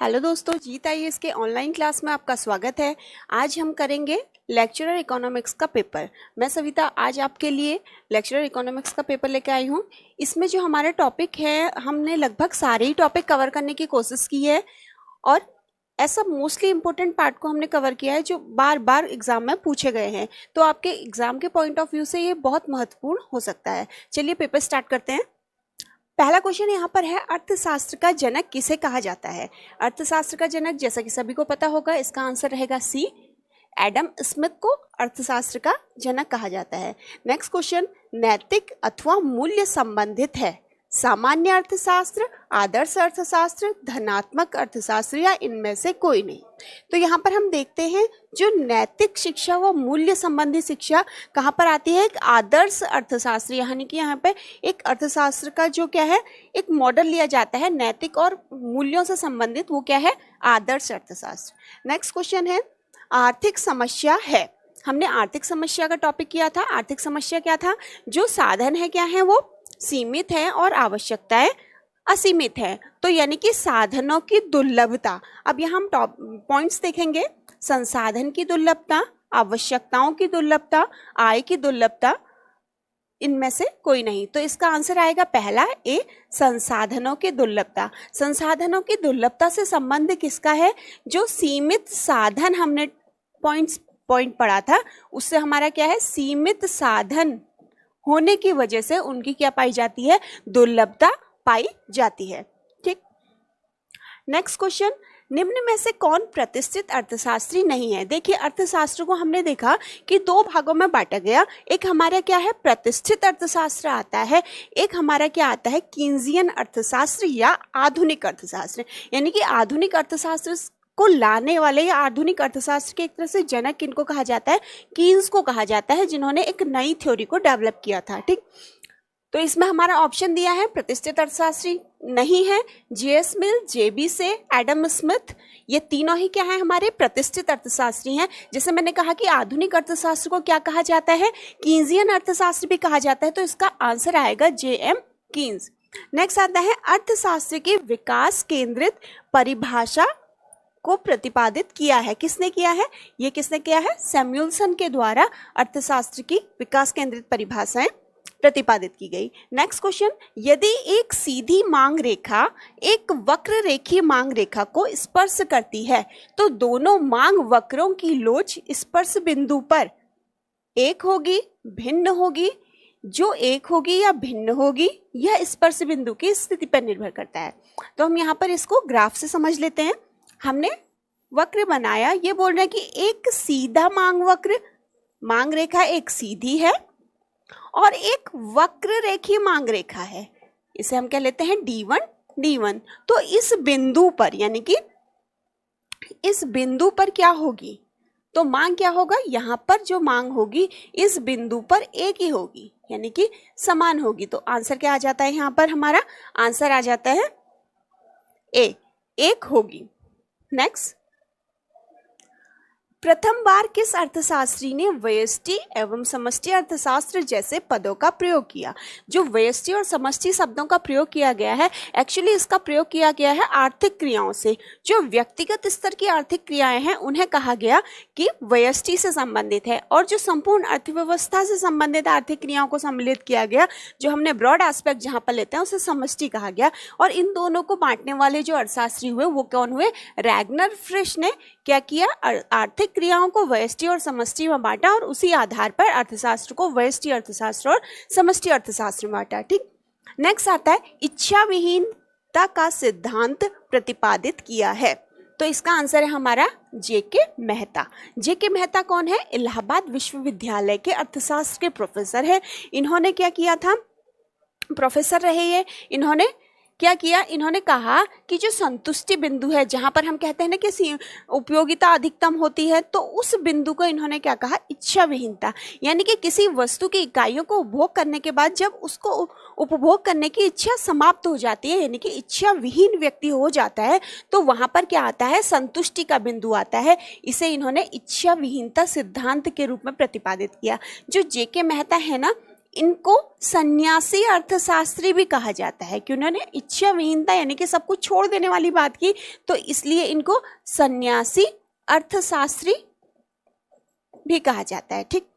Hello दोस्तों, जीत IAS के online class में आपका स्वागत है। आज हम करेंगे लेक्चरर इकोनॉमिक्स का पेपर। मैं सविता आज आपके लिए लेक्चरर इकोनॉमिक्स का पेपर लेके आई हूँ। इसमें जो हमारे टॉपिक है, हमने लगभग सारे ही टॉपिक कवर करने की कोशिश की है और ऐसा मोस्टली इंपॉर्टेंट पार्ट को हमने कवर किया है जो बार बार एग्जाम में पूछे गए हैं। तो आपके एग्जाम के पॉइंट ऑफ व्यू से ये बहुत महत्वपूर्ण हो सकता है। चलिए पेपर स्टार्ट करते हैं। पहला क्वेश्चन यहाँ पर है, अर्थशास्त्र का जनक किसे कहा जाता है? अर्थशास्त्र का जनक जैसा कि सभी को पता होगा, इसका आंसर रहेगा सी, एडम स्मिथ को अर्थशास्त्र का जनक कहा जाता है। नेक्स्ट क्वेश्चन, नैतिक अथवा मूल्य संबंधित है? सामान्य अर्थशास्त्र, आदर्श अर्थशास्त्र, धनात्मक अर्थशास्त्र या इनमें से कोई नहीं? तो यहाँ पर हम देखते हैं जो नैतिक शिक्षा व मूल्य संबंधी शिक्षा कहाँ पर आती है? एक आदर्श अर्थशास्त्र, यानी कि यहाँ पे एक अर्थशास्त्र का जो क्या है, एक मॉडल लिया जाता है नैतिक और मूल्यों से संबंधित, वो क्या है? आदर्श अर्थशास्त्र। नेक्स्ट क्वेश्चन है, आर्थिक समस्या है? हमने आर्थिक समस्या का टॉपिक किया था। आर्थिक समस्या क्या था? जो साधन है क्या है, वो सीमित है और आवश्यकताएं असीमित है। तो यानी कि साधनों की दुर्लभता। अब यहाँ हम टॉप पॉइंट्स देखेंगे, संसाधन की दुर्लभता, आवश्यकताओं की दुर्लभता, आय की दुर्लभता, इनमें से कोई नहीं। तो इसका आंसर आएगा पहला ए, संसाधनों की दुर्लभता। संसाधनों की दुर्लभता से संबंध किसका है? जो सीमित साधन हमने पॉइंट पढ़ा था, उससे हमारा क्या है? सीमित साधन होने की वजह से उनकी क्या पाई जाती है? दुर्लभता पाई जाती है। ठीक। नेक्स्ट क्वेश्चन, निम्न में से कौन प्रतिष्ठित अर्थशास्त्री नहीं है? देखिए, अर्थशास्त्र को हमने देखा कि दो भागों में बांटा गया। एक हमारा क्या है? प्रतिष्ठित अर्थशास्त्र आता है। एक हमारा क्या आता है? कीन्सियन अर्थशास्त्र या आधुनिक अर्थशास्त्र। यानी कि आधुनिक अर्थशास्त्र को लाने वाले या आधुनिक अर्थशास्त्र के एक तरह से जनक किनको कहा जाता है? कीन्स को कहा जाता है, जिन्होंने एक नई थ्योरी को डेवलप किया था। ठीक। तो इसमें हमारा ऑप्शन दिया है प्रतिष्ठित अर्थशास्त्री नहीं है। जेएस मिल, जेबी से, एडम स्मिथ, ये तीनों ही क्या है? हमारे प्रतिष्ठित अर्थशास्त्री हैं। जैसे मैंने कहा कि आधुनिक अर्थशास्त्र को क्या कहा जाता है? कीन्सियन अर्थशास्त्र भी कहा जाता है। तो इसका आंसर आएगा जेएम कीन्स। नेक्स्ट आता है, अर्थशास्त्र की विकास केंद्रित परिभाषा को प्रतिपादित किया है? किसने किया है? ये किसने किया है? सैमुअलसन के द्वारा अर्थशास्त्र की विकास केंद्रित परिभाषाएं प्रतिपादित की गई। नेक्स्ट क्वेश्चन, यदि एक सीधी मांग रेखा एक वक्र रेखीय मांग रेखा को स्पर्श करती है तो दोनों मांग वक्रों की लोच स्पर्श बिंदु पर एक होगी, भिन्न होगी? जो एक होगी या भिन्न होगी, यह स्पर्श बिंदु की स्थिति पर निर्भर करता है। तो हम यहाँ पर इसको ग्राफ से समझ लेते हैं। हमने वक्र बनाया, ये बोल रहे हैं कि एक सीधा मांग रेखा एक सीधी है और एक वक्र रेखीय मांग रेखा है। इसे हम क्या लेते हैं? D1। तो इस बिंदु पर, यानी कि इस बिंदु पर क्या होगी? तो मांग क्या होगा? यहाँ पर जो मांग होगी इस बिंदु पर एक ही होगी, यानी कि समान होगी। तो आंसर क्या आ जाता है? यहाँ पर हमारा आंसर आ जाता है ए, एक होगी। नेक्स्ट, प्रथम बार किस अर्थशास्त्री ने व्यष्टि एवं समष्टि अर्थशास्त्र जैसे पदों का प्रयोग किया? जो व्यष्टि और समष्टि शब्दों का प्रयोग किया गया है, एक्चुअली इसका प्रयोग किया गया है आर्थिक क्रियाओं से। जो व्यक्तिगत स्तर की आर्थिक क्रियाएं हैं उन्हें कहा गया कि व्यष्टि से संबंधित है, और जो संपूर्ण अर्थव्यवस्था से संबंधित आर्थिक क्रियाओं को सम्मिलित किया गया, जो हमने ब्रॉड एस्पेक्ट जहां पर लेते हैं, उसे समष्टि कहा गया। और इन दोनों को बांटने वाले जो अर्थशास्त्री हुए वो कौन हुए? रैगनर फ्रिश ने क्या किया? आर्थिक क्रियाओं को व्यष्टि और समष्टि में बांटा और उसी आधार पर अर्थशास्त्र को व्यष्टि अर्थशास्त्र और समष्टि अर्थशास्त्र में बांटा। ठीक। नेक्स्ट आता है, इच्छा विहीनता का सिद्धांत प्रतिपादित किया है? तो इसका आंसर है हमारा जेके मेहता। जेके मेहता कौन है? इलाहाबाद विश्वविद्यालय के अर्थशास्त्र के प्रोफेसर है। इन्होंने क्या किया था? प्रोफेसर रहे ये। इन्होंने क्या किया? इन्होंने कहा कि जो संतुष्टि बिंदु है, जहां पर हम कहते हैं ना कि उपयोगिता अधिकतम होती है, तो उस बिंदु को इन्होंने क्या कहा? इच्छा विहीनता। यानी कि किसी वस्तु की इकाइयों को उपभोग करने के बाद जब उसको उपभोग करने की इच्छा समाप्त हो जाती है, यानी कि इच्छा विहीन व्यक्ति हो जाता है, तो वहां पर क्या आता है? संतुष्टि का बिंदु आता है। इसे इन्होंने इच्छा विहीनता सिद्धांत के रूप में प्रतिपादित किया। जो जेके मेहता है ना, इनको सन्यासी अर्थशास्त्री भी कहा जाता है कि उन्होंने इच्छा विहीनता यानी कि सब कुछ छोड़ देने वाली बात की, तो इसलिए इनको सन्यासी अर्थशास्त्री भी कहा जाता है। ठीक,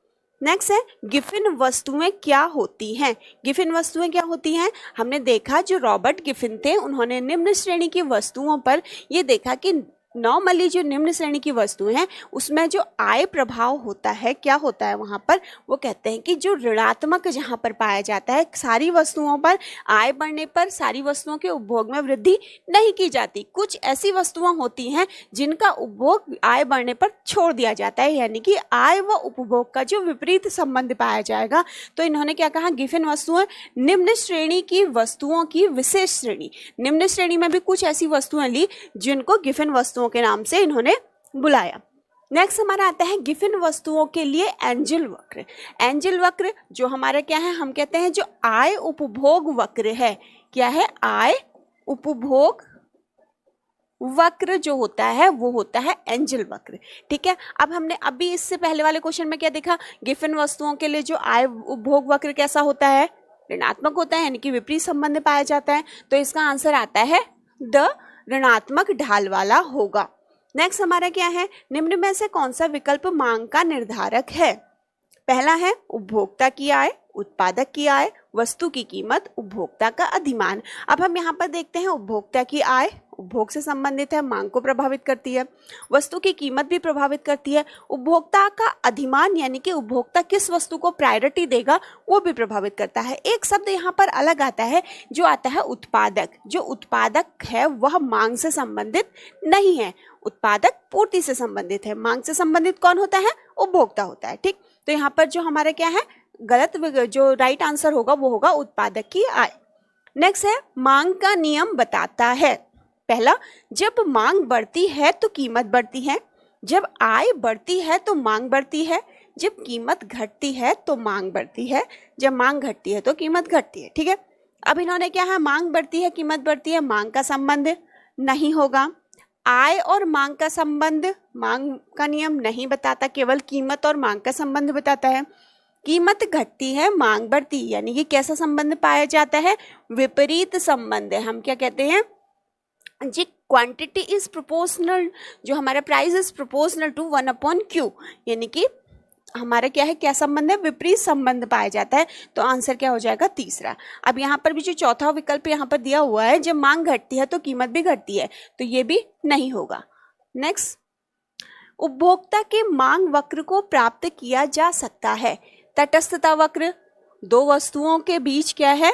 नेक्स्ट है गिफिन वस्तुएं क्या होती हैं। गिफिन वस्तुएं क्या होती हैं? हमने देखा जो रॉबर्ट गिफिन थे उन्होंने निम्न श्रेणी की वस्तुओं पर ये देखा कि नॉर्मली जो निम्न श्रेणी की वस्तुएं हैं उसमें जो आय प्रभाव होता है, क्या होता है वहां पर, वो कहते हैं कि जो ऋणात्मक जहां पर पाया जाता है, सारी वस्तुओं पर आय बढ़ने पर सारी वस्तुओं के उपभोग में वृद्धि नहीं की जाती। कुछ ऐसी वस्तुएं होती हैं जिनका उपभोग आय बढ़ने पर छोड़ दिया जाता है, यानी कि आय व उपभोग का जो विपरीत संबंध पाया जाएगा। तो इन्होंने क्या कहा, गिफिन वस्तुएं निम्न श्रेणी की वस्तुओं की विशेष श्रेणी। निम्न श्रेणी में भी कुछ ऐसी वस्तुएं ली जिनको गिफिन वस्तुओं के नाम से इन्होंने बुलाया। नेक्स्ट हमारा आता है गिफिन वस्तुओं के लिए एंजल वक्र। एंजल वक्र जो हमारा क्या है, हम कहते हैं जो आय उपभोग वक्र है। क्या है? आय उपभोग वक्र जो होता है वो होता है एंजल वक्र। ठीक है, अब हमने अभी इससे पहले वाले क्वेश्चन में क्या देखा, गिफिन वस्तुओं के लिए जो आय उपभोग वक्र कैसा होता है, ऋणात्मक होता है, यानी कि विपरीत संबंध पाया जाता है। तो इसका आंसर आता है द ऋणात्मक ढाल वाला होगा। नेक्स्ट हमारा क्या है, निम्न में से कौन सा विकल्प मांग का निर्धारक है? पहला है उपभोक्ता की आय, उत्पादक की आय, वस्तु की कीमत, उपभोक्ता का अधिमान। अब हम यहाँ पर देखते हैं उपभोक्ता की आय उपभोग से संबंधित है, मांग को प्रभावित करती है। वस्तु की कीमत भी प्रभावित करती है। उपभोक्ता का अधिमान यानी कि उपभोक्ता किस वस्तु को प्रायोरिटी देगा वो भी प्रभावित करता है। एक शब्द यहाँ पर अलग आता है जो आता है उत्पादक। जो उत्पादक है वह मांग से संबंधित नहीं है, उत्पादक पूर्ति से संबंधित है। मांग से संबंधित कौन होता है? उपभोक्ता होता है। ठीक, तो यहाँ पर जो हमारा क्या है, गलत जो राइट आंसर होगा वो होगा उत्पादक की आय। नेक्स्ट है मांग का नियम बताता है। पहला, जब मांग बढ़ती है तो कीमत बढ़ती है, जब आय बढ़ती है तो मांग बढ़ती है, जब कीमत घटती है तो मांग बढ़ती है, जब मांग घटती है तो कीमत घटती है। ठीक है, अब इन्होंने क्या है, मांग बढ़ती है कीमत बढ़ती है, मांग का संबंध नहीं होगा। आय और मांग का संबंध मांग का नियम नहीं बताता, केवल कीमत और मांग का संबंध बताता है। कीमत घटती है मांग बढ़ती, यानी कि कैसा संबंध पाया जाता है? विपरीत संबंध है। हम क्या कहते हैं जी, क्वांटिटी इज प्रोपोर्शनल, जो हमारा price is proportional to 1/Q, यानी कि हमारा क्या है, क्या संबंध है? विपरीत संबंध पाया जाता है। तो आंसर क्या हो जाएगा? तीसरा। अब यहाँ पर भी जो चौथा विकल्प यहाँ पर दिया हुआ है, जब मांग घटती है तो कीमत भी घटती है, तो ये भी नहीं होगा। नेक्स्ट, उपभोक्ता के मांग वक्र को प्राप्त किया जा सकता है। तटस्थता वक्र, दो वस्तुओं के बीच क्या है,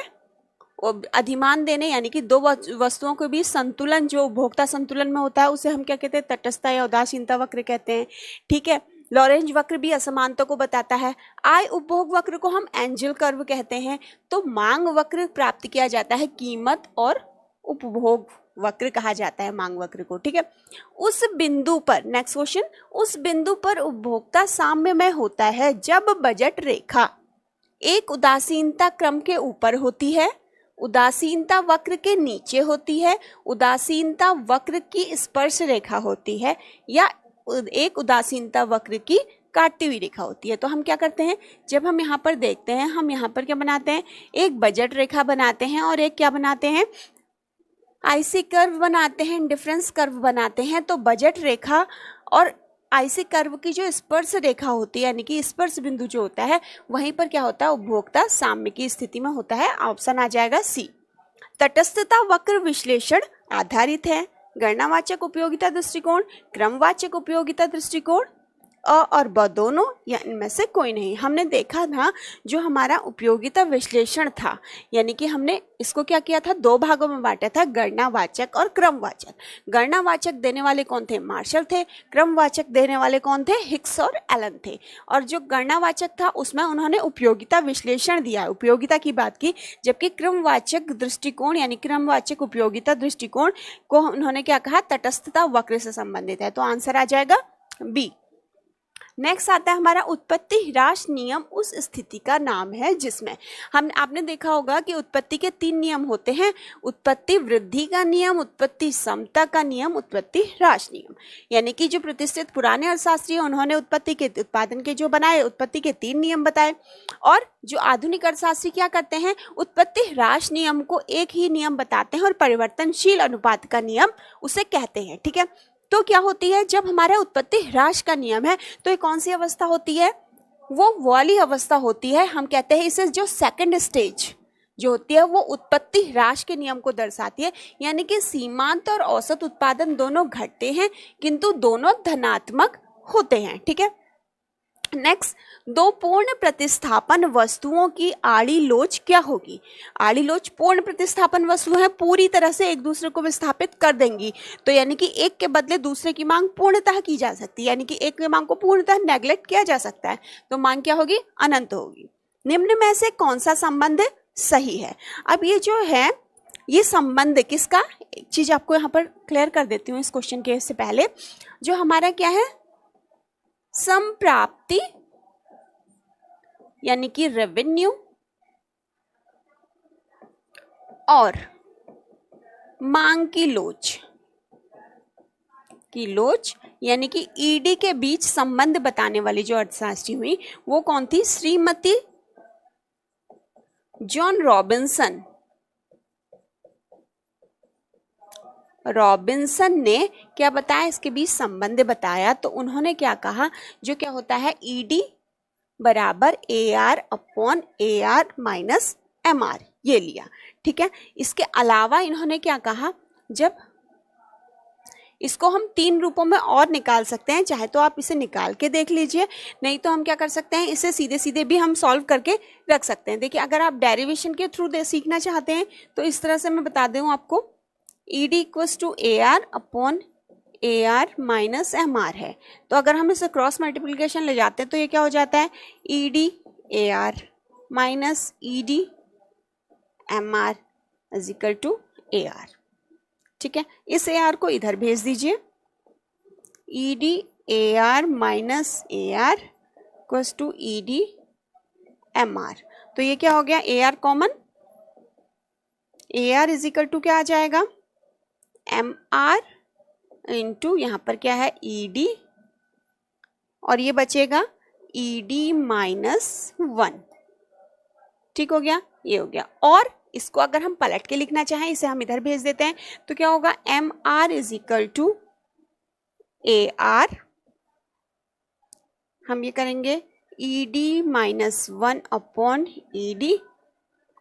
अधिमान देने, यानी कि दो वस्तुओं के बीच संतुलन, जो उपभोक्ता संतुलन में होता है उसे हम क्या कहते हैं? तटस्थता या उदासीनता वक्र कहते हैं। ठीक है, लॉरेंज वक्र भी असमानता को बताता है। आय उपभोग वक्र को हम एंजल कर्व कहते हैं। तो मांग वक्र प्राप्त किया जाता है कीमत और उपभोग वक्र कहा जाता है मांग वक्र को। ठीक है, उस बिंदु पर, नेक्स्ट क्वेश्चन, उस बिंदु पर उपभोक्ता साम्य में होता है जब बजट रेखा एक उदासीनता क्रम के ऊपर होती है, उदासीनता वक्र के नीचे होती है, उदासीनता वक्र की स्पर्श रेखा होती है, या एक उदासीनता वक्र की काटती हुई रेखा होती है। तो हम क्या करते हैं, जब हम यहाँ पर देखते हैं, हम यहाँ पर क्या बनाते हैं, एक बजट रेखा बनाते हैं और एक क्या बनाते हैं, आईसी कर्व बनाते हैं, इंडिफरेंस कर्व बनाते हैं। तो बजट रेखा और आईसी कर्व की जो स्पर्श रेखा होती है, यानी कि स्पर्श बिंदु जो होता है, वहीं पर क्या होता है, उपभोक्ता साम्य की स्थिति में होता है। ऑप्शन आ जाएगा सी। तटस्थता वक्र विश्लेषण आधारित है गणनावाचक उपयोगिता दृष्टिकोण, क्रमवाचक उपयोगिता दृष्टिकोण, अ और ब दोनों, या इनमें से कोई नहीं। हमने देखा था जो हमारा उपयोगिता विश्लेषण था, यानी कि हमने इसको क्या किया था, दो भागों में बांटा था, गणनावाचक और क्रमवाचक। गणनावाचक देने वाले कौन थे? मार्शल थे। क्रमवाचक देने वाले कौन थे? हिक्स और एलन थे। और जो गणनावाचक था उसमें उन्होंने उपयोगिता विश्लेषण दिया, उपयोगिता की बात की, जबकि क्रमवाचक दृष्टिकोण यानी क्रमवाचक उपयोगिता दृष्टिकोण को उन्होंने क्या कहा, तटस्थता वक्र से संबंधित है। तो आंसर आ जाएगा बी। नेक्स्ट आता है हमारा उत्पत्ति ह्रास नियम उस स्थिति का नाम है जिसमें आपने देखा होगा कि उत्पत्ति के 3 नियम होते हैं, उत्पत्ति वृद्धि का नियम, उत्पत्ति समता का नियम, उत्पत्ति ह्रास नियम। यानी कि जो प्रतिष्ठित पुराने अर्थशास्त्री उन्होंने उत्पत्ति के उत्पादन के जो बनाए उत्पत्ति के 3 नियम बताए, और जो आधुनिक अर्थशास्त्री क्या करते हैं, उत्पत्ति ह्रास नियम को एक ही नियम बताते हैं और परिवर्तनशील अनुपात का नियम उसे कहते हैं। ठीक है, तो क्या होती है, जब हमारा उत्पत्ति ह्रास का नियम है तो ये कौन सी अवस्था होती है, वो वाली अवस्था होती है। हम कहते हैं इसे जो सेकंड स्टेज जो होती है वो उत्पत्ति ह्रास के नियम को दर्शाती है। यानी कि सीमांत और औसत उत्पादन दोनों घटते हैं किंतु दोनों धनात्मक होते हैं। ठीक है, नेक्स्ट, 2 पूर्ण प्रतिस्थापन वस्तुओं की आड़ी लोच क्या होगी। आड़ी लोच पूर्ण प्रतिस्थापन वस्तु है, पूरी तरह से एक दूसरे को विस्थापित कर देंगी, तो यानी कि एक के बदले दूसरे की मांग पूर्णतः की जा सकती है, यानी कि एक की मांग को पूर्णतः नेग्लेक्ट किया जा सकता है, तो मांग क्या होगी, अनंत होगी। निम्न में से कौन सा संबंध सही है। अब ये जो है ये संबंध किसका, एक चीज आपको यहाँ पर क्लियर कर देती हूँ इस क्वेश्चन के से पहले, जो हमारा क्या है, संप्राप्ति यानी कि रेवेन्यू और मांग की लोच यानी कि ईडी के बीच संबंध बताने वाली जो अर्थशास्त्री हुई वो कौन थी, श्रीमती जॉन रॉबिन्सन ने क्या बताया, इसके बीच संबंध बताया। तो उन्होंने क्या कहा, जो क्या होता है ईडी बराबर AR upon AR minus MR ये लिया। ठीक है, इसके अलावा इन्होंने क्या कहा, जब इसको हम 3 रूपों में और निकाल सकते हैं, चाहे तो आप इसे निकाल के देख लीजिए, नहीं तो हम क्या कर सकते हैं, इसे सीधे सीधे भी हम सॉल्व करके रख सकते हैं। देखिए, अगर आप डेरिवेशन के थ्रू सीखना चाहते हैं तो इस तरह से मैं बता दूं आपको, ED equals to AR upon AR minus MR है। तो अगर हम इसे क्रॉस मल्टीप्लिकेशन ले जाते हैं तो ये क्या हो जाता है, ED AR minus ED MR is equal to AR। ठीक है, इस AR को इधर भेज दीजिए, ED AR minus AR equals to ED MR। तो ये क्या हो गया, AR common, AR is equal to क्या आ जाएगा, MR इंटू यहाँ पर क्या है ED, और ये बचेगा ED माइनस 1। ठीक हो गया, ये हो गया। और इसको अगर हम पलट के लिखना चाहें, इसे हम इधर भेज देते हैं, तो क्या होगा, MR is equal to AR, हम ये करेंगे ED माइनस 1 अपॉन ED,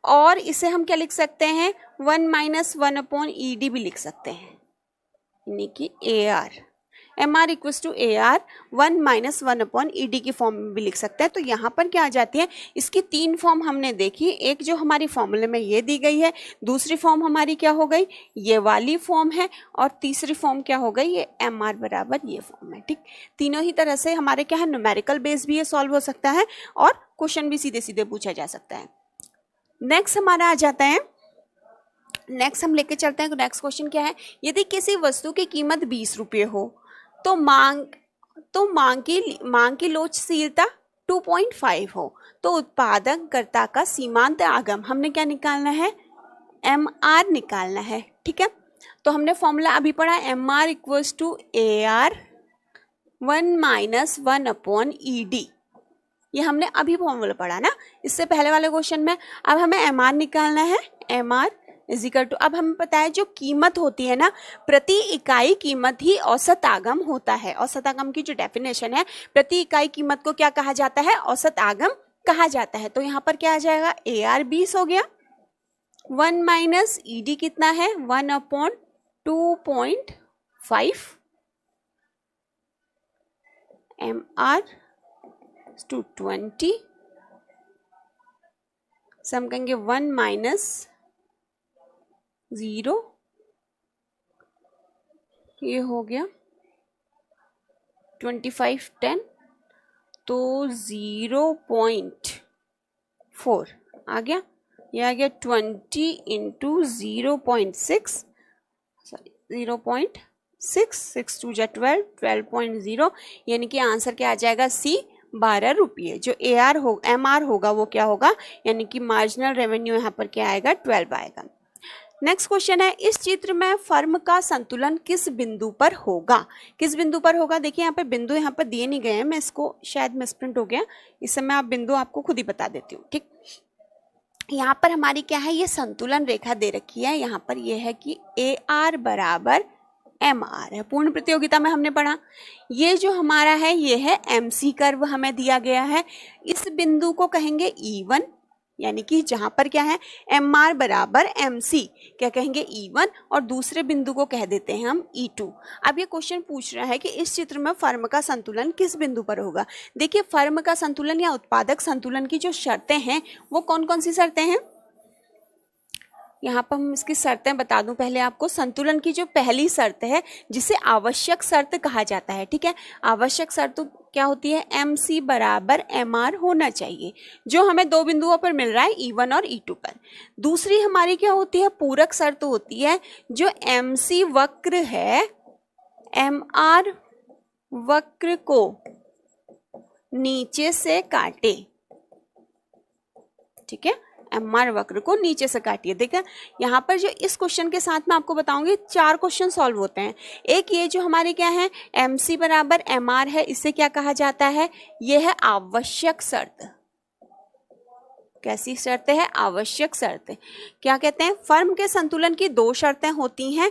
और इसे हम क्या लिख सकते हैं, 1 माइनस 1 अपॉन ED भी लिख सकते हैं, यानी कि AR MR equals to AR 1 minus 1 upon ED की फॉर्म में भी लिख सकते हैं। तो यहाँ पर क्या आ जाती है, इसकी 3 फॉर्म हमने देखी, एक जो हमारी फॉर्मूले में ये दी गई है, दूसरी फॉर्म हमारी क्या हो गई, ये वाली फॉर्म है, और तीसरी फॉर्म क्या हो गई, ये MR बराबर ये फॉर्म है। ठीक, तीनों ही तरह से हमारे क्या है, न्यूमेरिकल बेस भी ये सॉल्व हो सकता है और क्वेश्चन भी सीधे सीधे पूछा जा सकता है। नेक्स्ट हमारा आ जाता है, नेक्स्ट हम लेके चलते हैं। तो नेक्स्ट क्वेश्चन क्या है, यदि किसी वस्तु की कीमत 20 रुपये हो तो मांग की लोचशीलता 2.5 हो, तो उत्पादनकर्ता का सीमांत आगम हमने क्या निकालना है, MR निकालना है। ठीक है, तो हमने फॉर्मूला अभी पढ़ा, MR equals to AR 1 minus 1 upon ED, ये हमने अभी फॉर्मूला पढ़ा ना इससे पहले वाले क्वेश्चन में। अब हमें MR निकालना है, MR इज इक्वल टू, अब हमें पता है जो कीमत होती है ना, प्रति इकाई कीमत ही औसत आगम होता है। औसत आगम की जो डेफिनेशन है, प्रति इकाई कीमत को क्या कहा जाता है, औसत आगम कहा जाता है। तो यहाँ पर क्या आ जाएगा, AR 20 हो गया, 1 माइनस ED कितना है, 1 अपॉन 2.5, MR टू 20, सम करेंगे 1 माइनस 0, ये हो गया 25 10, तो 0.4 आ गया, ये आ गया 20 इंटू 0.6, सॉरी 0.6 6 2 जा 12, 12.0, यानी कि आंसर क्या आ जाएगा सी 12 रुपये। जो MR होगा वो क्या होगा, यानी कि मार्जिनल रेवेन्यू यहाँ पर क्या आएगा 12 आएगा। नेक्स्ट क्वेश्चन है, इस चित्र में फर्म का संतुलन किस बिंदु पर होगा? किस बिंदु पर होगा? देखिए यहाँ पे बिंदु यहाँ पर दिए नहीं गए हैं, मैं इसको शायद मिसप्रिंट हो गया, इस समय आप बिंदु आपको खुद ही बता देती हूँ। ठीक, यहाँ पर हमारी क्या है, ये संतुलन रेखा दे रखी है। यहाँ पर यह है कि AR बराबर MR है, पूर्ण प्रतियोगिता में हमने पढ़ा। ये जो हमारा है ये है MC कर्व हमें दिया गया है। इस बिंदु को कहेंगे E1, यानी कि जहां पर क्या है MR बराबर MC, क्या कहेंगे E1, और दूसरे बिंदु को कह देते हैं हम E2। अब ये क्वेश्चन पूछ रहा है कि इस चित्र में फर्म का संतुलन किस बिंदु पर होगा। देखिए फर्म का संतुलन या उत्पादक संतुलन की जो शर्तें हैं वो कौन कौन सी शर्तें हैं, यहाँ पर हम इसकी शर्तें बता दूं पहले आपको। संतुलन की जो पहली शर्त है जिसे आवश्यक शर्त कहा जाता है, ठीक है, आवश्यक शर्त क्या होती है, MC बराबर MR होना चाहिए, जो हमें दो बिंदुओं पर मिल रहा है E1 और E2 पर। दूसरी हमारी क्या होती है, पूरक शर्त होती है, जो MC वक्र है MR वक्र को नीचे से काटे, ठीक है, MR वक्र को नीचे से काटिए। देखिए यहाँ पर जो इस क्वेश्चन के साथ मैं आपको बताऊंगी 4 क्वेश्चन सॉल्व होते हैं। एक ये जो हमारे क्या है MC बराबर MR है, इसे क्या कहा जाता है, यह है आवश्यक शर्त। कैसी शर्त है, आवश्यक शर्त। क्या कहते हैं, फर्म के संतुलन की 2 शर्तें होती हैं,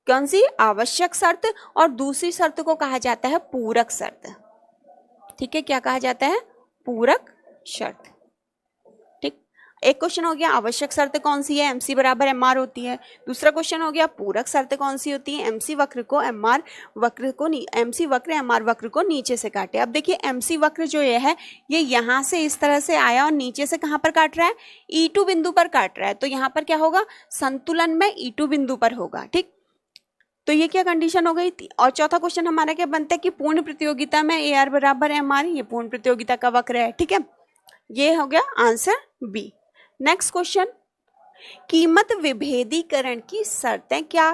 कौन सी, आवश्यक शर्त, और दूसरी शर्त को कहा जाता है पूरक शर्त। ठीक है, क्या कहा जाता है, पूरक शर्त। एक क्वेश्चन हो गया आवश्यक शर्त कौन सी है, MC बराबर MR होती है। दूसरा क्वेश्चन हो गया पूरक शर्त कौन सी होती है, MC वक्र को MR वक्र को नीचे से काटे। अब देखिए MC वक्र जो ये है ये यहाँ से इस तरह से आया और नीचे से कहाँ पर काट रहा है, E2 बिंदु पर काट रहा है, तो यहाँ पर क्या होगा, संतुलन में E2 बिंदु पर होगा। ठीक, तो ये क्या कंडीशन हो गई थी। और चौथा क्वेश्चन हमारा क्या बनता है कि पूर्ण प्रतियोगिता में AR बराबर MR, ये पूर्ण प्रतियोगिता का वक्र है। ठीक है, ये हो गया आंसर बी। नेक्स्ट क्वेश्चन, कीमत विभेदीकरण की शर्तें क्या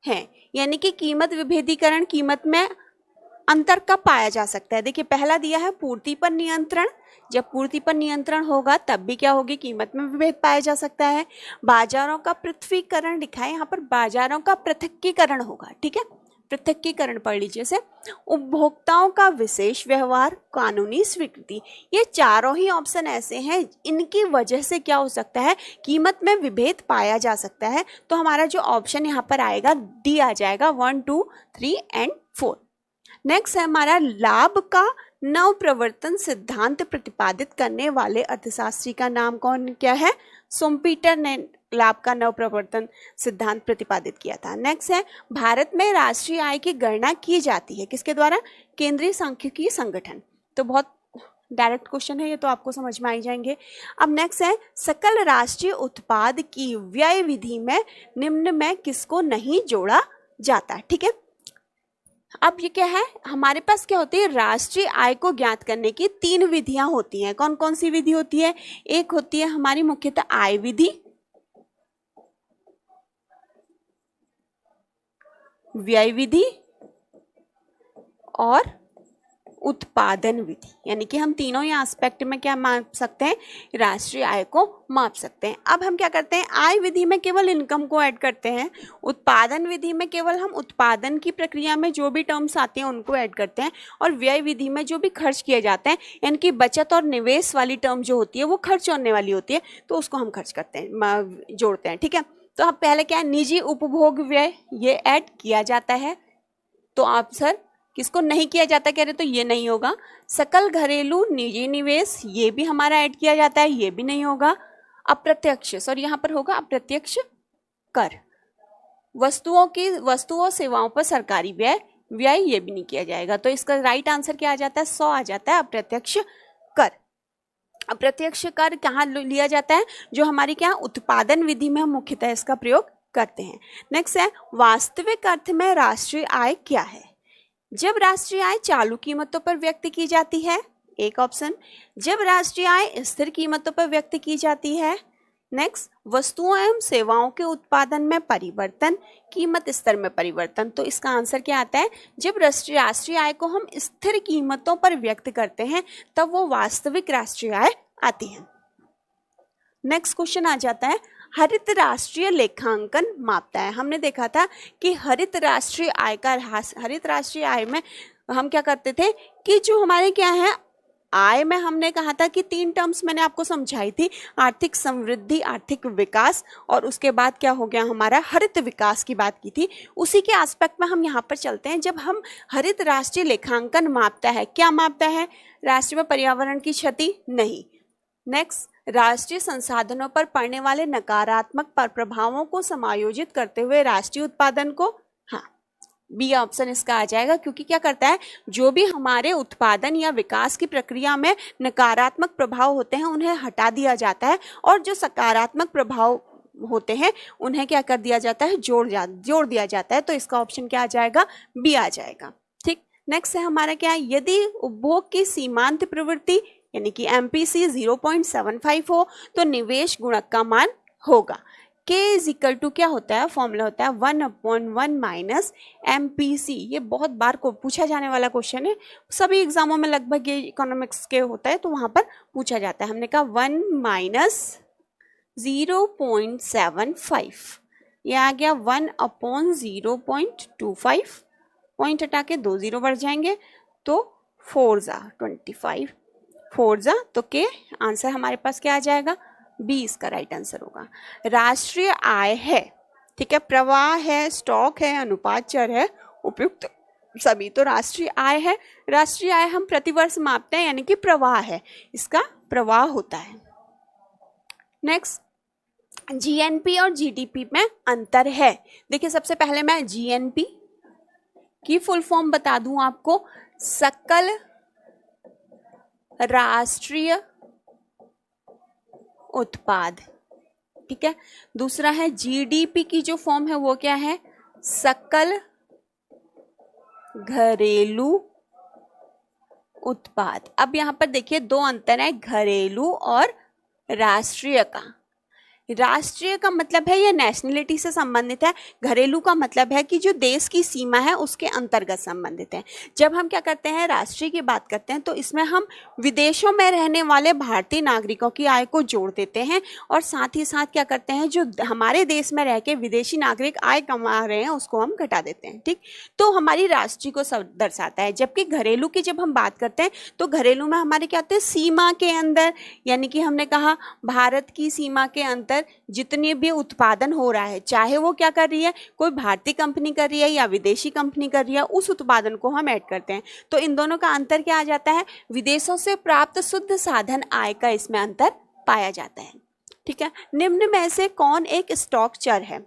हैं, यानी कि कीमत विभेदीकरण, कीमत में अंतर कब पाया जा सकता है। देखिए पहला दिया है पूर्ति पर नियंत्रण, जब पूर्ति पर नियंत्रण होगा तब भी क्या होगी, कीमत में विभेद पाया जा सकता है। बाजारों का पृथ्वीकरण लिखा है, यहाँ पर बाजारों का पृथकीकरण होगा। ठीक है, पृथकीकरण पढ़ लीजिए से। उपभोक्ताओं का विशेष व्यवहार, कानूनी स्वीकृति, ये चारों ही ऑप्शन ऐसे हैं इनकी वजह से क्या हो सकता है, कीमत में विभेद पाया जा सकता है। तो हमारा जो ऑप्शन यहाँ पर आएगा डी आ जाएगा, 1 2 3 एंड 4। नेक्स्ट है हमारा लाभ का नव प्रवर्तन सिद्धांत प्रतिपादित करने वाले अर्थशास्त्री का नाम कौन, क्या है, सोमपीटर ने लाभ का नव प्रवर्तन सिद्धांत प्रतिपादित किया था। नेक्स्ट है भारत में राष्ट्रीय आय की गणना की जाती है किसके द्वारा, केंद्रीय सांख्यिकी संगठन। तो बहुत डायरेक्ट क्वेश्चन है ये, तो आपको समझ में आ जाएंगे। अब नेक्स्ट है सकल राष्ट्रीय उत्पाद की व्यय विधि में निम्न में किसको नहीं जोड़ा जाता। ठीक है, अब ये क्या है, हमारे पास क्या होती है, राष्ट्रीय आय को ज्ञात करने की 3 विधियां होती हैं। कौन कौन सी विधि होती है, एक होती है हमारी मुख्यतः आय विधि, व्यय विधि और उत्पादन विधि, यानी कि हम तीनों ही एस्पेक्ट में क्या माप सकते हैं, राष्ट्रीय आय को माप सकते हैं। अब हम क्या करते हैं, आय विधि में केवल इनकम को ऐड करते हैं, उत्पादन विधि में केवल हम उत्पादन की प्रक्रिया में जो भी टर्म्स आते हैं उनको ऐड करते हैं, और व्यय विधि में जो भी खर्च किए जाते हैं, यानी कि बचत और निवेश वाली टर्म जो होती है वो खर्च होने वाली होती है, तो उसको हम खर्च करते हैं, जोड़ते हैं। ठीक है, तो अब पहले क्या है, निजी उपभोग व्यय ये ऐड किया जाता है, तो आप सर किसको नहीं किया जाता कह रहे, तो ये नहीं होगा। सकल घरेलू निजी निवेश ये भी हमारा ऐड किया जाता है, ये भी नहीं होगा। अप्रत्यक्ष, सॉरी यहाँ पर होगा अप्रत्यक्ष कर, वस्तुओं सेवाओं पर सरकारी व्यय ये भी नहीं किया जाएगा। तो इसका राइट आंसर क्या आ जाता है, 100 आ जाता है, अप्रत्यक्ष कर। अप्रत्यक्ष कर कहाँ लिया जाता है, जो हमारी क्या उत्पादन विधि में हम मुख्यतः इसका प्रयोग करते हैं। नेक्स्ट है वास्तविक अर्थ में राष्ट्रीय आय क्या है, जब राष्ट्रीय आय चालू कीमतों पर व्यक्त की जाती है, एक ऑप्शन, जब राष्ट्रीय आय स्थिर कीमतों पर व्यक्त की जाती है, नेक्स्ट, वस्तुओं एवं सेवाओं के उत्पादन में परिवर्तन, कीमत स्तर में परिवर्तन। तो इसका आंसर क्या आता है, जब राष्ट्रीय आय को हम स्थिर कीमतों पर व्यक्त करते हैं तब वो वास्तविक राष्ट्रीय आय आती है। नेक्स्ट क्वेश्चन आ जाता है, हरित राष्ट्रीय लेखांकन मापता है। हमने देखा था कि हरित राष्ट्रीय आय में हम क्या करते थे कि जो हमारे क्या है आय में हमने कहा था कि 3 टर्म्स मैंने आपको समझाई थी, आर्थिक समृद्धि, आर्थिक विकास और उसके बाद क्या हो गया हमारा हरित विकास की बात की थी। उसी के एस्पेक्ट में हम यहाँ पर चलते हैं। जब हम हरित राष्ट्रीय लेखांकन मापता है, क्या मापता है, राष्ट्र में पर्यावरण की क्षति नहीं। नेक्स्ट, राष्ट्रीय संसाधनों पर पड़ने वाले नकारात्मक प्रभावों को समायोजित करते हुए राष्ट्रीय उत्पादन को, हाँ बी ऑप्शन इसका आ जाएगा, क्योंकि क्या करता है जो भी हमारे उत्पादन या विकास की प्रक्रिया में नकारात्मक प्रभाव होते हैं उन्हें हटा दिया जाता है और जो सकारात्मक प्रभाव होते हैं उन्हें क्या कर दिया जाता है, जोड़ दिया जाता है। तो इसका ऑप्शन क्या आ जाएगा, बी आ जाएगा। ठीक, नेक्स्ट है हमारा क्या है, यदि उपभोग की सीमांत प्रवृत्ति यानी कि MPC 0.75 हो तो निवेश गुणक का मान होगा K = क्या होता है, फॉर्मूला होता है 1/1 - MPC। ये बहुत बार को पूछा जाने वाला क्वेश्चन है, सभी एग्जामों में लगभग ये इकोनॉमिक्स के होता है तो वहां पर पूछा जाता है। हमने कहा 1 - 0.75, ये आ गया 1/0.25, पॉइंट हटा के 2 0 बढ़ जाएंगे तो 4 × 25, 4 × तो के आंसर हमारे पास क्या आ जाएगा, बी इसका राइट आंसर होगा। राष्ट्रीय आय है, ठीक है, प्रवाह है, स्टॉक है, अनुपात चर है, उपयुक्त सभी। तो राष्ट्रीय आय है, राष्ट्रीय आय हम प्रतिवर्ष मापते हैं यानी कि प्रवाह है, इसका प्रवाह होता है। नेक्स्ट, GNP और GDP में अंतर है। देखिए सबसे पहले मैं GNP की फुल फॉर्म बता दूं आपको, सकल राष्ट्रीय उत्पाद, ठीक है। दूसरा है GDP की जो फॉर्म है वो क्या है, सकल घरेलू उत्पाद। अब यहां पर देखिए 2 अंतर है, घरेलू और राष्ट्रीय का। राष्ट्रीय का मतलब है ये नेशनलिटी से संबंधित है, घरेलू का मतलब है कि जो देश की सीमा है उसके अंतर्गत संबंधित है। जब हम क्या करते हैं राष्ट्रीय की बात करते हैं तो इसमें हम विदेशों में रहने वाले भारतीय नागरिकों की आय को जोड़ देते हैं और साथ ही साथ क्या करते हैं जो हमारे देश में रह के विदेशी नागरिक आय कमा रहे हैं उसको हम घटा देते हैं, ठीक। तो हमारी राष्ट्रीय को दर्शाता है। जबकि घरेलू की जब हम बात करते हैं तो घरेलू में हमारे क्या होते हैं, सीमा के अंदर, यानी कि हमने कहा भारत की सीमा के अंदर जितनी भी उत्पादन हो रहा है, चाहे वो क्या कर रही है, कोई भारतीय कंपनी कर रही है या विदेशी कंपनी कर रही है, उस उत्पादन को हम ऐड करते हैं। तो इन दोनों का अंतर क्या आ जाता है, विदेशों से प्राप्त शुद्ध साधन आय का इसमें अंतर पाया जाता है, ठीक है। निम्न में से कौन एक स्टॉक चर है,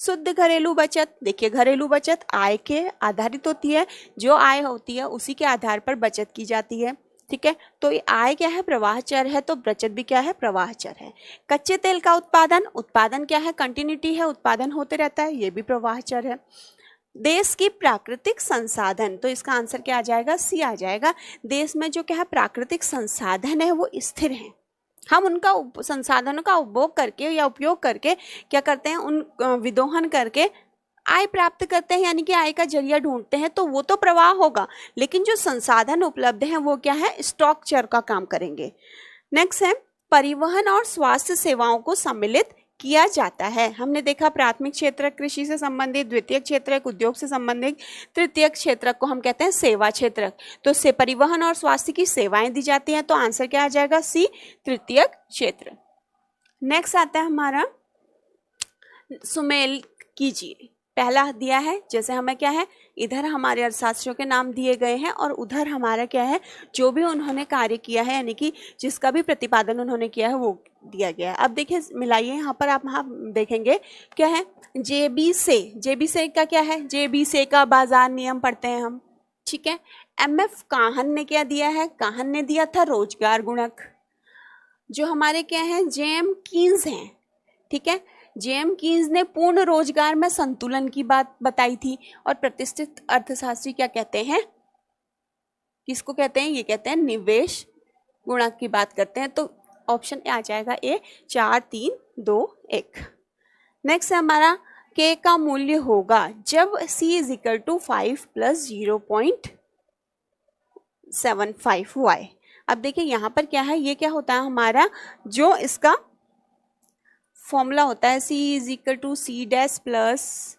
शुद्ध घरेलू बचत। देखिए घरेलू बचत आय के आधारित होती है, जो आय होती है उसी के आधार पर बचत की जाती है, ठीक है। तो ये आय क्या है, प्रवाह चर है, तो बचत भी क्या है, प्रवाह चर है। कच्चे तेल का उत्पादन क्या है, कंटिन्यूटी है, उत्पादन होते रहता है, ये भी प्रवाह चर है। देश की प्राकृतिक संसाधन, तो इसका आंसर क्या आ जाएगा, सी आ जाएगा। देश में जो क्या है प्राकृतिक संसाधन है वो स्थिर है, हम उनका संसाधनों का उपभोग करके या उपयोग करके क्या करते हैं, उन विदोहन करके आय प्राप्त करते हैं, यानी कि आय का जरिया ढूंढते हैं, तो वो तो प्रवाह होगा। लेकिन जो संसाधन उपलब्ध हैं वो क्या है, स्टॉक चर का काम करेंगे। नेक्स्ट है परिवहन और स्वास्थ्य सेवाओं को सम्मिलित किया जाता है। हमने देखा प्राथमिक क्षेत्र कृषि से संबंधित, द्वितीय क्षेत्र उद्योग से संबंधित, तृतीय क्षेत्र को हम कहते हैं सेवा क्षेत्र। तो से परिवहन और स्वास्थ्य की सेवाएं दी जाती हैं, तो आंसर क्या आ जाएगा, सी तृतीय क्षेत्र। नेक्स्ट आता है हमारा सुमेल कीजिए। पहला दिया है, जैसे हमें क्या है, इधर हमारे अर्थशास्त्रियों के नाम दिए गए हैं और उधर हमारा क्या है, जो भी उन्होंने कार्य किया है यानी कि जिसका भी प्रतिपादन उन्होंने किया है वो दिया गया है। अब देखिए मिलाइए, यहाँ पर आप देखेंगे क्या है, जेबी से का क्या है, जेबी से का बाजार नियम पढ़ते हैं हम, ठीक है। MF काहन ने क्या दिया है, काहन ने दिया था रोजगार गुणक। जो हमारे क्या है JM कीन्स हैं, ठीक है, JM कीन्स ने पूर्ण रोजगार में संतुलन की बात बताई थी। और प्रतिष्ठित अर्थशास्त्री क्या कहते हैं, किसको कहते हैं, ये कहते हैं निवेश गुणक की बात करते हैं। तो ऑप्शन आ जाएगा ए 4, 3, 1। नेक्स्ट है हमारा k का मूल्य होगा जब c is equal to 5 plus 0.75 y। अब देखिए यहाँ पर क्या है, ये क्या होता है हमारा जो इसका फॉर्मूला होता है c is equal to c dash plus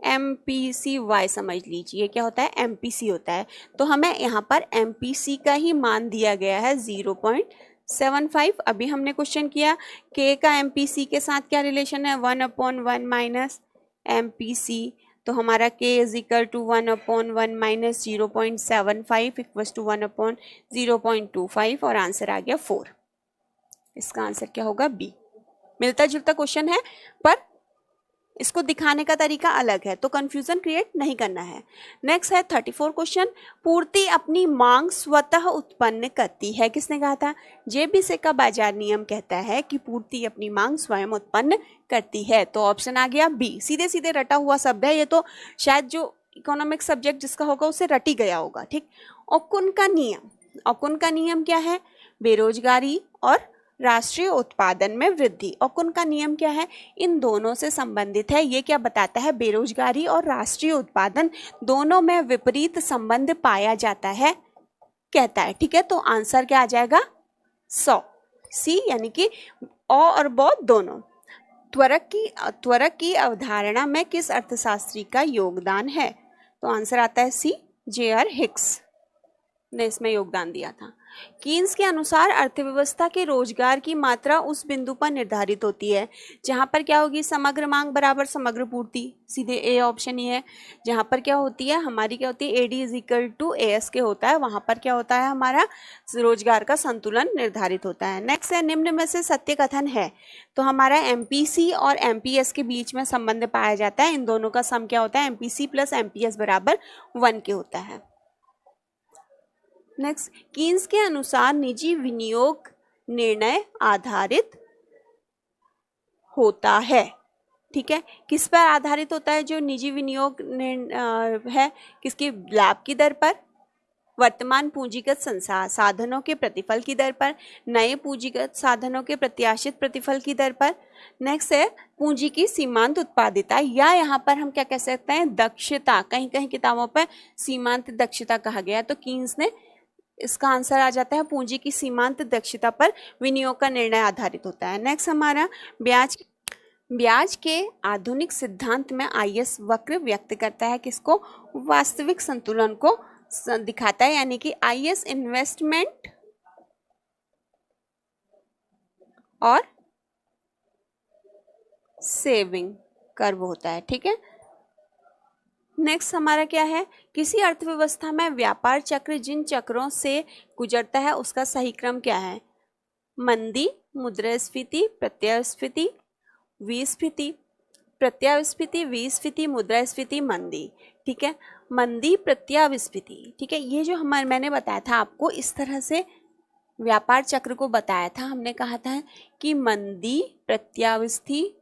MPCY समझ लीजिए, क्या होता है MPC होता है। तो हमें यहाँ पर MPC का ही मान दिया गया है 0.75। अभी हमने क्वेश्चन किया K का MPC के साथ क्या रिलेशन है, 1/1 माइनस MPC। तो हमारा K is equal to 1/1 minus 0.75 equals to 1/0.25 और आंसर आ गया 4। इसका आंसर क्या होगा B। मिलता जुलता क्वेश्चन है पर इसको दिखाने का तरीका अलग है, तो कंफ्यूजन क्रिएट नहीं करना है। नेक्स्ट है 34 क्वेश्चन, पूर्ति अपनी मांग स्वतः उत्पन्न करती है। किसने कहा था, जेबीसे का बाजार नियम कहता है कि पूर्ति अपनी मांग स्वयं उत्पन्न करती है। तो ऑप्शन आ गया बी। सीधे सीधे रटा हुआ शब्द है ये, तो शायद जो इकोनॉमिक सब्जेक्ट जिसका होगा उसे रटी गया होगा। ठीक, ओकुन का नियम, ओकुन का नियम क्या है, बेरोजगारी और राष्ट्रीय उत्पादन में वृद्धि। ओकुन का नियम क्या है, इन दोनों से संबंधित है। ये क्या बताता है, बेरोजगारी और राष्ट्रीय उत्पादन दोनों में विपरीत संबंध पाया जाता है कहता है। ठीक है, तो आंसर क्या आ जाएगा 100 सी, यानी कि और ब दोनों। त्वरक की अवधारणा में किस अर्थशास्त्री का योगदान है, तो आंसर आता है सी, J.R. हिक्स ने इसमें योगदान दिया था। कीन्स के अनुसार अर्थव्यवस्था के रोजगार की मात्रा उस बिंदु पर निर्धारित होती है जहां पर क्या होगी, समग्र मांग बराबर समग्र पूर्ति। सीधे ए ऑप्शन ही है। जहां पर क्या होती है हमारी, क्या होती है, AD is equal to AS के होता है, वहां पर क्या होता है हमारा रोजगार का संतुलन निर्धारित होता है। नेक्स्ट है, निम्न में से सत्य कथन है, तो हमारा MPC और MPS के बीच में संबंध पाया जाता है। इन दोनों का सम क्या होता है, MPC प्लस MPS बराबर 1 के होता है। नेक्स्ट, कीन्स के अनुसार निजी विनियोग निर्णय आधारित होता है। ठीक है, किस पर आधारित होता है जो निजी विनियोग है, किसकी, लाभ की दर पर, वर्तमान पूंजीगत साधनों के प्रतिफल की दर पर, नए पूंजीगत साधनों के प्रत्याशित प्रतिफल की दर पर। नेक्स्ट है पूंजी की सीमांत उत्पादिता, या यहाँ पर हम क्या कह सकते हैं, दक्षता। कहीं कहीं किताबों पर सीमांत दक्षता कहा गया, तो कीन्स ने इसका आंसर आ जाता है पूंजी की सीमांत दक्षता पर विनियोग का निर्णय आधारित होता है। नेक्स्ट हमारा ब्याज के आधुनिक सिद्धांत में IS वक्र व्यक्त करता है किसको, वास्तविक संतुलन को दिखाता है, यानी कि IS इन्वेस्टमेंट और सेविंग कर्व होता है। ठीक है, नेक्स्ट हमारा क्या है, किसी अर्थव्यवस्था में व्यापार चक्र जिन चक्रों से गुजरता है उसका सही क्रम क्या है, मंदी, मुद्रास्फीति, प्रत्यास्फीति, विस्फीति, प्रत्यास्फीति, विस्फीति, मुद्रास्फीति, मंदी। ठीक है, मंदी, प्रत्यास्फीति। ठीक है, ये जो मैंने बताया था आपको, इस तरह से व्यापार चक्र को बताया था। हमने कहा था कि मंदी, प्रत्यास्फीति,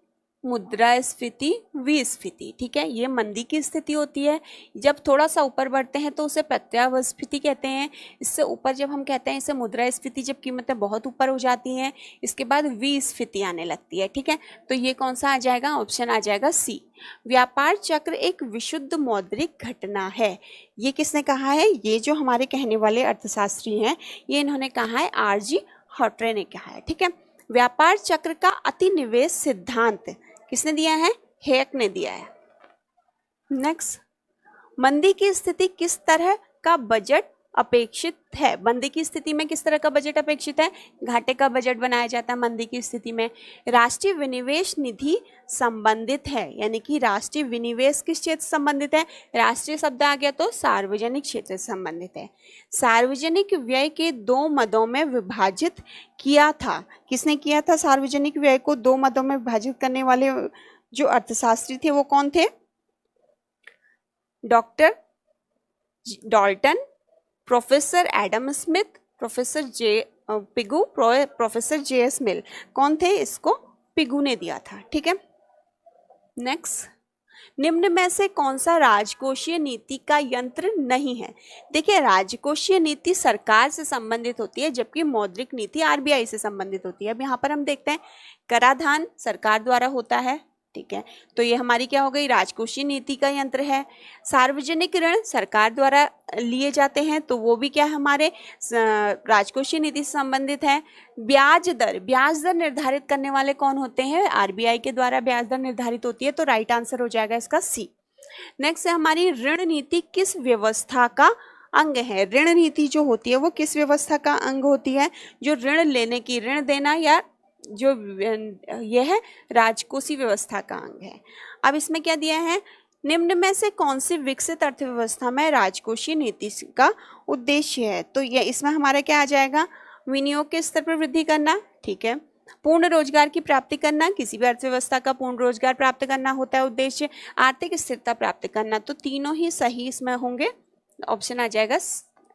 मुद्रास्फीति, विस्फीति। ठीक है, ये मंदी की स्थिति होती है। जब थोड़ा सा ऊपर बढ़ते हैं तो उसे प्रत्यास्फीति कहते हैं। इससे ऊपर जब हम कहते हैं इसे मुद्रास्फीति, जब कीमतें बहुत ऊपर हो जाती हैं। इसके बाद विस्फीति आने लगती है। ठीक है, तो ये कौन सा आ जाएगा, ऑप्शन आ जाएगा सी। व्यापार चक्र एक विशुद्ध मौद्रिक घटना है, ये किसने कहा है, ये जो हमारे कहने वाले अर्थशास्त्री हैं, ये इन्होंने कहा है, RG हॉटरे ने कहा है। ठीक है, व्यापार चक्र का अतिनिवेश सिद्धांत किसने दिया है, हेक ने दिया है। नेक्स्ट, मंदी की स्थिति किस तरह का बजट अपेक्षित है, मंदी की स्थिति में किस तरह का बजट अपेक्षित है, घाटे का बजट बनाया जाता है मंदी की स्थिति में। राष्ट्रीय विनिवेश निधि संबंधित है, यानी कि राष्ट्रीय विनिवेश किस क्षेत्र से संबंधित है, राष्ट्रीय शब्द आ गया तो सार्वजनिक क्षेत्र से संबंधित है। सार्वजनिक व्यय के 2 मदों में विभाजित किया था, किसने किया था, सार्वजनिक व्यय को 2 मदों में विभाजित करने वाले जो अर्थशास्त्री थे वो कौन थे, doctor Dalton, professor Adam Smith, professor Pigou, professor JS मिल। कौन थे, इसको पिगू ने दिया था। ठीक है, नेक्स्ट, निम्न में से कौन सा राजकोषीय नीति का यंत्र नहीं है? देखिए, राजकोषीय नीति सरकार से संबंधित होती है, जबकि मौद्रिक नीति आरबीआई से संबंधित होती है। अब यहाँ पर हम देखते हैं, कराधान सरकार द्वारा होता है, ठीक है, तो ये हमारी क्या हो गई, राजकोषीय नीति का यंत्र है। सार्वजनिक ऋण सरकार द्वारा लिए जाते हैं, तो वो भी क्या है, हमारे राजकोषीय नीति से संबंधित है। ब्याज दर निर्धारित करने वाले कौन होते हैं? आरबीआई के द्वारा ब्याज दर निर्धारित होती है, तो राइट आंसर हो जाएगा इसका सी। नेक्स्ट है हमारी, ऋण नीति किस व्यवस्था का अंग है? ऋण नीति जो होती है वो किस व्यवस्था का अंग होती है? जो ऋण लेने की, ऋण देना, या जो यह है राजकोषीय व्यवस्था का अंग है। अब इसमें क्या दिया है, निम्न में से कौन सी विकसित अर्थव्यवस्था में राजकोषीय नीति का उद्देश्य है? तो ये इसमें हमारा क्या आ जाएगा, विनियोग के स्तर पर वृद्धि करना, ठीक है, पूर्ण रोजगार की प्राप्ति करना, किसी भी अर्थव्यवस्था का पूर्ण रोजगार प्राप्त करना होता है उद्देश्य, आर्थिक स्थिरता प्राप्त करना, तो तीनों ही सही इसमें होंगे, ऑप्शन आ जाएगा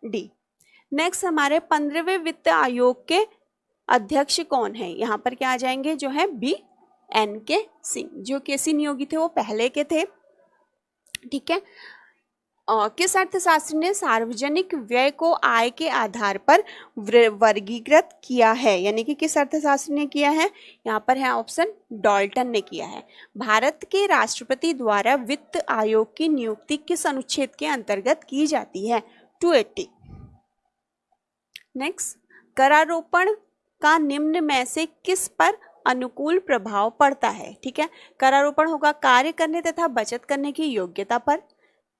डी। नेक्स्ट हमारे 15वें वित्त आयोग के अध्यक्ष कौन है? यहाँ पर क्या आ जाएंगे, जो है बी एन के सिंह। जो केसी नियोगी थे वो पहले के थे, ठीक है। किस अर्थशास्त्री ने सार्वजनिक व्यय को आय के आधार पर वर्गीकृत किया है? यानी कि किस अर्थशास्त्री ने किया है? यहाँ पर है ऑप्शन, डाल्टन ने किया है। भारत के राष्ट्रपति द्वारा वित्त आयोग की नियुक्ति किस अनुच्छेद के अंतर्गत की जाती है? 280। नेक्स्ट, करारोपण का निम्न में से किस पर अनुकूल प्रभाव पड़ता है? ठीक है, करारोपण होगा कार्य करने तथा बचत करने की योग्यता पर,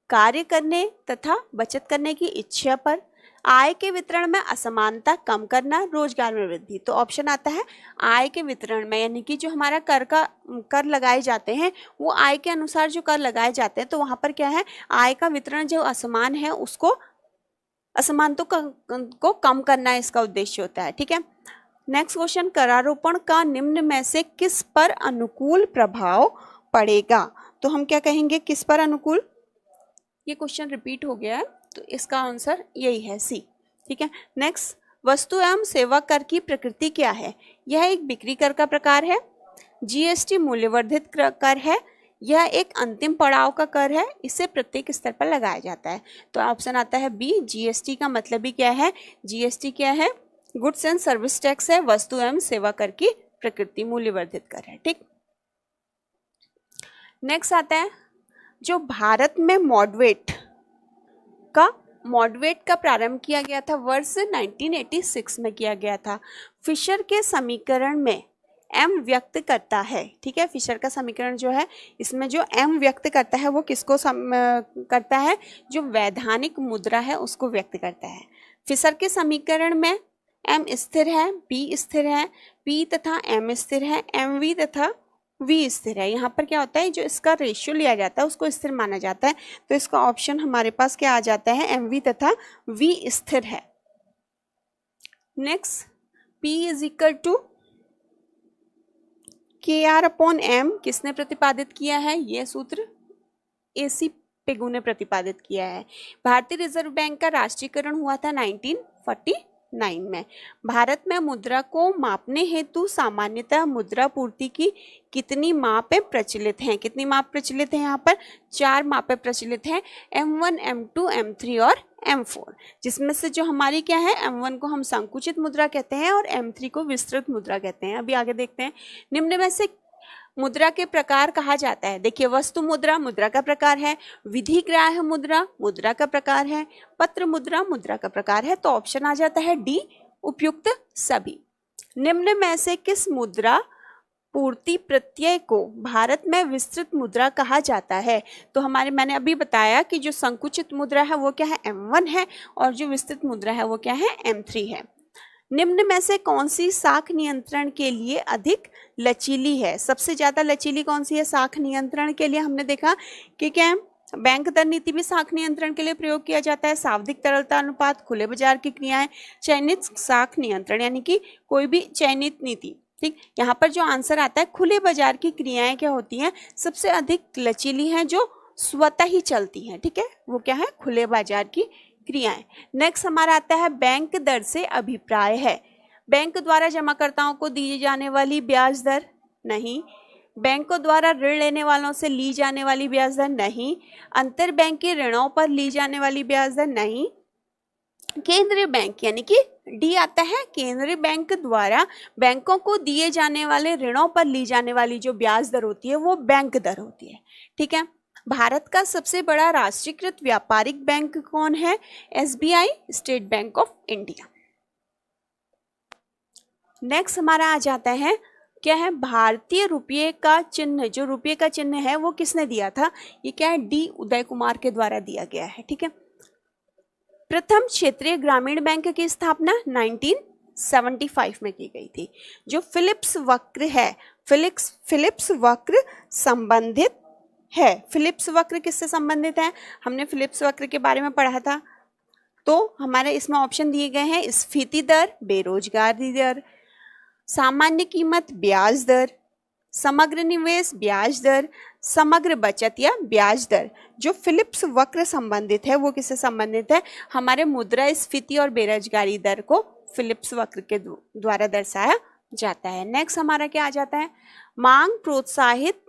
कार्य करने तथा बचत करने की इच्छा पर, आय के वितरण में असमानता कम करना, रोजगार में वृद्धि। तो ऑप्शन आता है आय के वितरण में, यानी कि जो हमारा कर लगाए जाते हैं वो आय के अनुसार जो कर लगाए जाते हैं, तो वहां पर क्या है, आय का वितरण जो असमान है उसको, असमानता को कम करना इसका उद्देश्य होता है, ठीक है। नेक्स्ट क्वेश्चन, करारोपण का निम्न में से किस पर अनुकूल प्रभाव पड़ेगा? तो हम क्या कहेंगे, किस पर अनुकूल? ये क्वेश्चन रिपीट हो गया है, तो इसका आंसर यही है सी, ठीक है। नेक्स्ट, वस्तु एवं सेवा कर की प्रकृति क्या है? यह एक बिक्री कर का प्रकार है, जीएसटी मूल्यवर्धित कर है, यह एक अंतिम पड़ाव का कर है, इसे प्रत्येक स्तर पर लगाया जाता है। तो ऑप्शन आता है बी, जीएसटी का मतलब ही क्या है, जीएसटी क्या है, गुड्स एंड सर्विस टैक्स है, वस्तु एवं सेवा कर की प्रकृति मूल्यवर्धित कर है, ठीक। नेक्स्ट आता है, जो भारत में मॉडरेट का प्रारंभ किया गया था वर्ष 1986 में किया गया था। फिशर के समीकरण में एम व्यक्त करता है, ठीक है। फिशर का समीकरण जो है, इसमें जो एम व्यक्त करता है वो किसको करता है, जो वैधानिक मुद्रा है उसको व्यक्त करता है। फिशर के समीकरण में एम स्थिर है, पी स्थिर है, पी तथा एम स्थिर है, एम वी तथा वी स्थिर है। यहाँ पर क्या होता है, जो इसका रेशियो लिया जाता है उसको स्थिर माना जाता है, तो इसका ऑप्शन हमारे पास क्या आ जाता है, एम वी तथा वी स्थिर है। Next, P is equal to K R upon M किसने प्रतिपादित किया है? यह सूत्र एसी पेगु ने प्रतिपादित किया है। भारतीय रिजर्व बैंक का राष्ट्रीयकरण हुआ था 1949 में। भारत में मुद्रा को मापने हेतु सामान्यतः मुद्रा पूर्ति की कितनी मापें प्रचलित हैं? कितनी माप प्रचलित हैं? यहाँ पर 4 मापें प्रचलित हैं, M1, M2, M3 और M4, जिसमें से जो हमारी क्या है, M1 को हम संकुचित मुद्रा कहते हैं और M3 को विस्तृत मुद्रा कहते हैं। अभी आगे देखते हैं, निम्न में से मुद्रा के प्रकार कहा जाता है। देखिए, वस्तु मुद्रा मुद्रा का प्रकार है, विधिग्राह्य मुद्रा मुद्रा का प्रकार है, पत्र मुद्रा मुद्रा का प्रकार है। तो ऑप्शन आ जाता है डी, उपयुक्त सभी। निम्न में से किस मुद्रा पूर्ति प्रत्यय को भारत में विस्तृत मुद्रा कहा जाता है? तो मैंने अभी बताया कि जो संकुचित मुद्रा है वो क्या है, M1 है, और जो विस्तृत मुद्रा है वो क्या है, M3 है। निम्न में से कौन सी साख नियंत्रण के लिए अधिक लचीली है? सबसे ज्यादा लचीली कौन सी है साख नियंत्रण के लिए? हमने देखा कि क्या बैंक दर नीति भी साख नियंत्रण के लिए प्रयोग किया जाता है, सावधिक तरलता अनुपात, खुले बाजार की क्रियाएं, चयनित साख नियंत्रण, यानी कि कोई भी चयनित नीति, ठीक। यहाँ पर जो आंसर आता है, खुले बाजार की क्रियाएं क्या होती हैं, सबसे अधिक लचीली हैं, जो स्वतः ही चलती हैं, ठीक है, वो क्या है, खुले बाजार की क्रियाएं। नेक्स्ट हमारा आता है, बैंक दर से अभिप्राय है। बैंक द्वारा जमाकर्ताओं को दी जाने वाली ब्याज दर? नहीं। बैंकों द्वारा ऋण लेने वालों से ली जाने वाली ब्याज दर नहीं, अंतरबैंकीय ऋणों पर ली जाने वाली ब्याज दर नहीं, केंद्रीय बैंक यानी कि डी आता है, केंद्रीय बैंक द्वारा बैंकों को दिए जाने वाले ऋणों पर ली जाने वाली जो ब्याज दर होती है वो बैंक दर होती है। ठीक है। भारत का सबसे बड़ा राष्ट्रीयकृत व्यापारिक बैंक कौन है? SBI, state bank of India. Next हमारा आ जाता है, क्या है? भारतीय रुपये का चिन्ह, जो रुपये का चिन्ह है वो किसने दिया था? ये क्या है? डी उदय कुमार के द्वारा दिया गया है। ठीक है। प्रथम क्षेत्रीय ग्रामीण बैंक की स्थापना 1975 में की गई थी। जो फिलिप्स वक्र है, फिलिप्स वक्र संबंधित है। फिलिप्स वक्र किससे संबंधित है? हमने फिलिप्स वक्र के बारे में पढ़ा था। तो हमारे इसमें ऑप्शन दिए गए हैं, स्फीति दर, बेरोजगारी दर, सामान्य कीमत ब्याज दर, समग्र निवेश ब्याज दर, समग्र बचत या ब्याज दर। जो फिलिप्स वक्र संबंधित है वो किससे संबंधित है? हमारे मुद्रास्फीति और बेरोजगारी दर को फिलिप्स वक्र के द्वारा दर्शाया जाता है। नेक्स्ट हमारा क्या आ जाता है? मांग प्रोत्साहित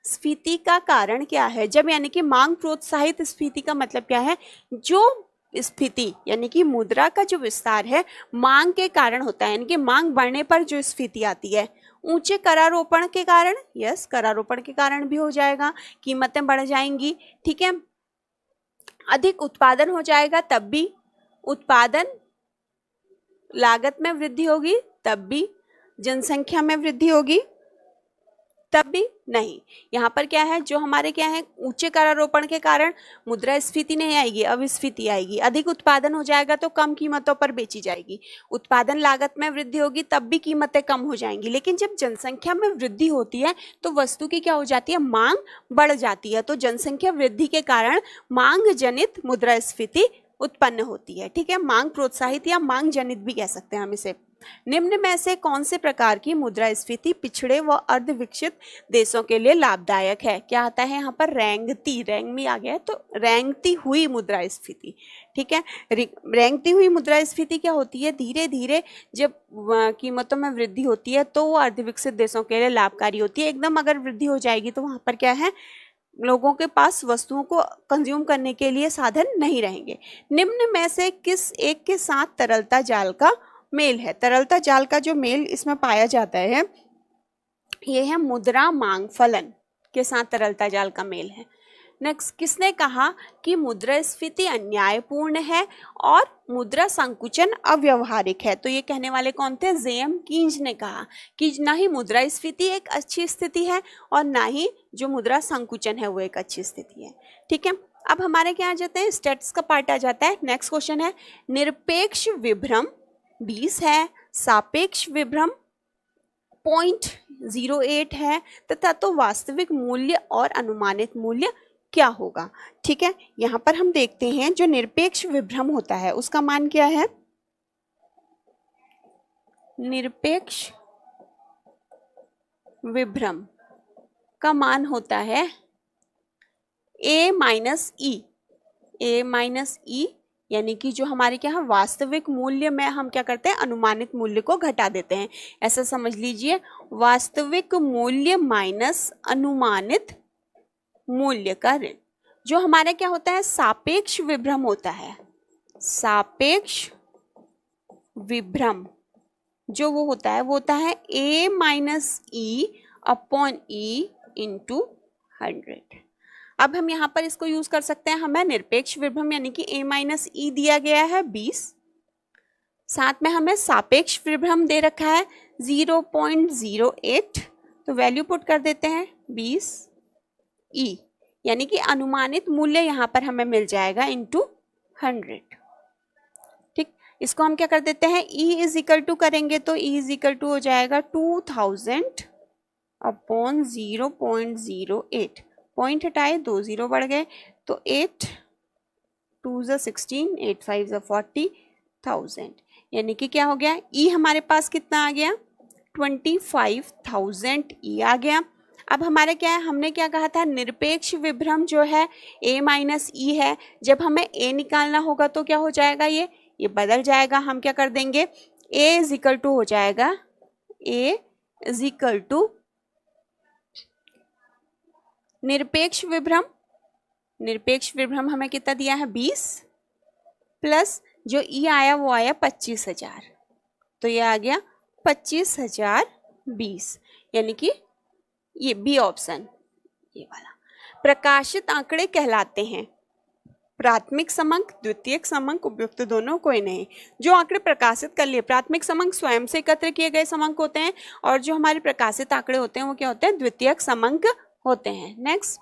स्फीति का कारण क्या है? जब यानी कि मांग प्रोत्साहित स्फीति का मतलब क्या है? जो स्फीति यानी कि मुद्रा का जो विस्तार है मांग के कारण होता है, यानी कि मांग बढ़ने पर जो स्फीति आती है। ऊंचे करारोपण के कारण, यस करारोपण के कारण भी हो जाएगा, कीमतें बढ़ जाएंगी। ठीक है। अधिक उत्पादन हो जाएगा तब भी, उत्पादन लागत में वृद्धि होगी तब भी, जनसंख्या में वृद्धि होगी तब भी नहीं। यहाँ पर क्या है? जो हमारे क्या है, ऊंचे करारोपण के कारण मुद्रास्फीति नहीं आएगी, अविस्फीति आएगी। अधिक उत्पादन हो जाएगा तो कम कीमतों पर बेची जाएगी। उत्पादन लागत में वृद्धि होगी तब भी कीमतें कम हो जाएंगी। लेकिन जब जनसंख्या में वृद्धि होती है तो वस्तु की क्या हो जाती है? मांग बढ़ जाती है। तो जनसंख्या वृद्धि के कारण मांग जनित मुद्रास्फीति उत्पन्न होती है। ठीक है। मांग प्रोत्साहित या मांग जनित भी कह सकते हैं हम इसे। निम्न में से कौन से प्रकार की मुद्रास्फीति पिछड़े व अर्ध विकसित देशों के लिए लाभदायक है? क्या आता है यहाँ पर? रेंगती, रैंक में आ गया है तो रेंगती हुई मुद्रास्फीति। ठीक है। रेंगती हुई मुद्रास्फीति क्या होती है? धीरे धीरे जब कीमतों में वृद्धि होती है तो वो अर्ध विकसित देशों के लिए लाभकारी होती है। एकदम अगर वृद्धि हो जाएगी तो वहां पर क्या है, लोगों के पास वस्तुओं को कंज्यूम करने के लिए साधन नहीं रहेंगे। निम्न में से किस एक के साथ तरलता जाल का मेल है? तरलता जाल का जो मेल इसमें पाया जाता है ये है मुद्रा मांग फलन के साथ तरलता जाल का मेल है। नेक्स्ट, किसने कहा कि मुद्रास्फीति अन्यायपूर्ण है और मुद्रा संकुचन अव्यवहारिक है? तो ये कहने वाले कौन थे? जेएम कीन्ज ने कहा कि ना ही मुद्रास्फीति एक अच्छी स्थिति है और ना ही जो मुद्रा संकुचन है वो एक अच्छी स्थिति है। ठीक है। अब हमारे क्या आ जाते हैं? स्टेट्स का पार्ट आ जाता है। नेक्स्ट क्वेश्चन है, निरपेक्ष विभ्रम 20 है, सापेक्ष विभ्रम 0.08 है तथा तो वास्तविक मूल्य और अनुमानित मूल्य क्या होगा? ठीक है। यहां पर हम देखते हैं जो निरपेक्ष विभ्रम होता है उसका मान क्या है? निरपेक्ष विभ्रम का मान होता है a माइनस ई, यानी कि जो हमारे क्या है वास्तविक मूल्य में हम क्या करते हैं? अनुमानित मूल्य को घटा देते हैं। ऐसा समझ लीजिए, वास्तविक मूल्य माइनस अनुमानित मूल्य का ऋण। जो हमारा क्या होता है? सापेक्ष विभ्रम होता है। सापेक्ष विभ्रम जो वो होता है a minus E upon E into 100। अब हम यहाँ पर इसको यूज कर सकते हैं। हमें निरपेक्ष विभ्रम यानी कि a माइनस ई दिया गया है 20, साथ में हमें सापेक्ष विभ्रम दे रखा है 0.08, तो वैल्यू पुट कर देते हैं 20 ई, यानी कि अनुमानित मूल्य यहाँ पर हमें मिल जाएगा इंटू 100। ठीक, इसको हम क्या कर देते हैं? ई इज इक्वल टू करेंगे तो ई इज इक्वल टू हो जाएगा 2000 अपॉन 0.08, पॉइंट हटाए 2 0 बढ़ गए तो 8 2 16 8 5 40,000, यानी कि क्या हो गया? ई हमारे पास कितना आ गया? 25,000 ई आ गया। अब हमारे क्या है? हमने क्या कहा था? निरपेक्ष विभ्रम जो है a माइनस ई है। जब हमें a निकालना होगा तो क्या हो जाएगा? ये बदल जाएगा। हम क्या कर देंगे? a इज इक्वल टू हो जाएगा a इज इक्वल टू निरपेक्ष विभ्रम, निरपेक्ष विभ्रम हमें कितना दिया है 20 प्लस जो ई आया वो आया 25,000, तो ये आ गया 25,020, यानी कि ये बी ऑप्शन, ये वाला। प्रकाशित आंकड़े कहलाते हैं प्राथमिक समंक, द्वितीयक समंक, उपयुक्त दोनों, कोई नहीं। जो आंकड़े प्रकाशित कर लिए, प्राथमिक समंक स्वयं से एकत्र किए गए समंक होते हैं, और जो हमारे प्रकाशित आंकड़े होते हैं वो क्या होते हैं, द्वितीयक समंक होते हैं। नेक्स्ट,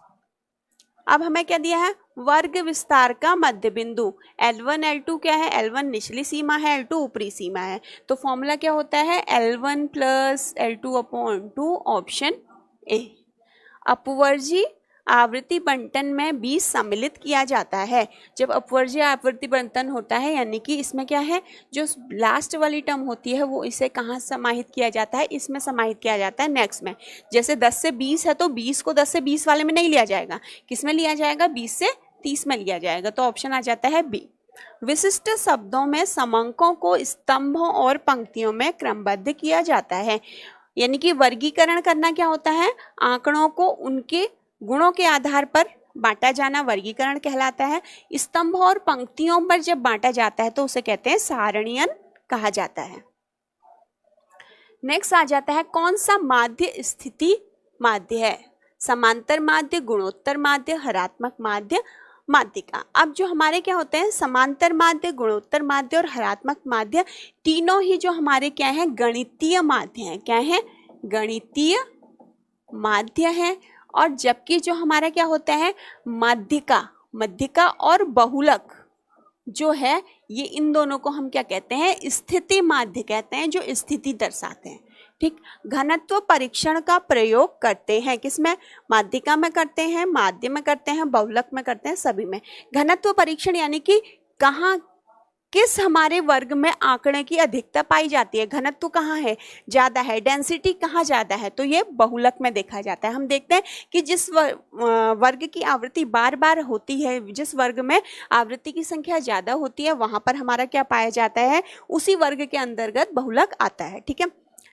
अब हमें क्या दिया है, वर्ग विस्तार का मध्य बिंदु। L1 L2 क्या है, L1 निचली सीमा है, L2 ऊपरी सीमा है, तो फॉर्मूला क्या होता है, L1 plus L2 upon 2, option A. अपवर्जी आवृत्ति बंटन में 20 सम्मिलित किया जाता है। जब अपवर्जी आवृत्ति बंटन होता है, यानी कि इसमें क्या है, जो लास्ट वाली टर्म होती है वो इसे कहाँ समाहित किया जाता है, इसमें समाहित किया जाता है नेक्स्ट में। जैसे 10 से 20 है तो 20 को 10 से 20 वाले में नहीं लिया जाएगा, किस में लिया जाएगा, 20 से 30 में लिया जाएगा, तो ऑप्शन आ जाता है बी। विशिष्ट शब्दों में समंकों को स्तंभों और पंक्तियों में क्रमबद्ध किया जाता है। यानी कि वर्गीकरण करना क्या होता है, आंकड़ों को उनके गुणों के आधार पर बांटा जाना वर्गीकरण कहलाता है। स्तंभ और पंक्तियों पर जब बांटा जाता है तो उसे कहते हैं सारणीयन कहा जाता है। नेक्स्ट आ जाता है, कौन सा माध्य स्थिति माध्य है, समांतर माध्य, गुणोत्तर माध्य, हरात्मक माध्य, माध्यिका। अब जो हमारे क्या होते हैं, समांतर माध्य, गुणोत्तर माध्य और हरात्मक माध्य, तीनों ही जो हमारे क्या है, गणितीय माध्य हैं। क्या है, गणितीय माध्य है। और जबकि जो हमारा क्या होता है, माध्यिका, माध्यिका और बहुलक जो है, ये इन दोनों को हम क्या कहते हैं, स्थिति माध्य कहते हैं, जो स्थिति दर्शाते हैं। ठीक, घनत्व परीक्षण का प्रयोग करते हैं, किसमें, माध्यिका में करते हैं, माध्य में करते हैं, बहुलक में करते हैं, सभी में। घनत्व परीक्षण यानी कि कहाँ, किस हमारे वर्ग में आंकड़े की अधिकता पाई जाती है, घनत्व कहाँ है ज़्यादा है, डेंसिटी कहाँ ज़्यादा है, तो ये बहुलक में देखा जाता है। हम देखते हैं कि जिस वर्ग की आवृत्ति बार बार होती है, जिस वर्ग में आवृत्ति की संख्या ज़्यादा होती है, वहाँ पर हमारा क्या पाया जाता है, उसी वर्ग के अंतर्गत बहुलक आता है। ठीक है,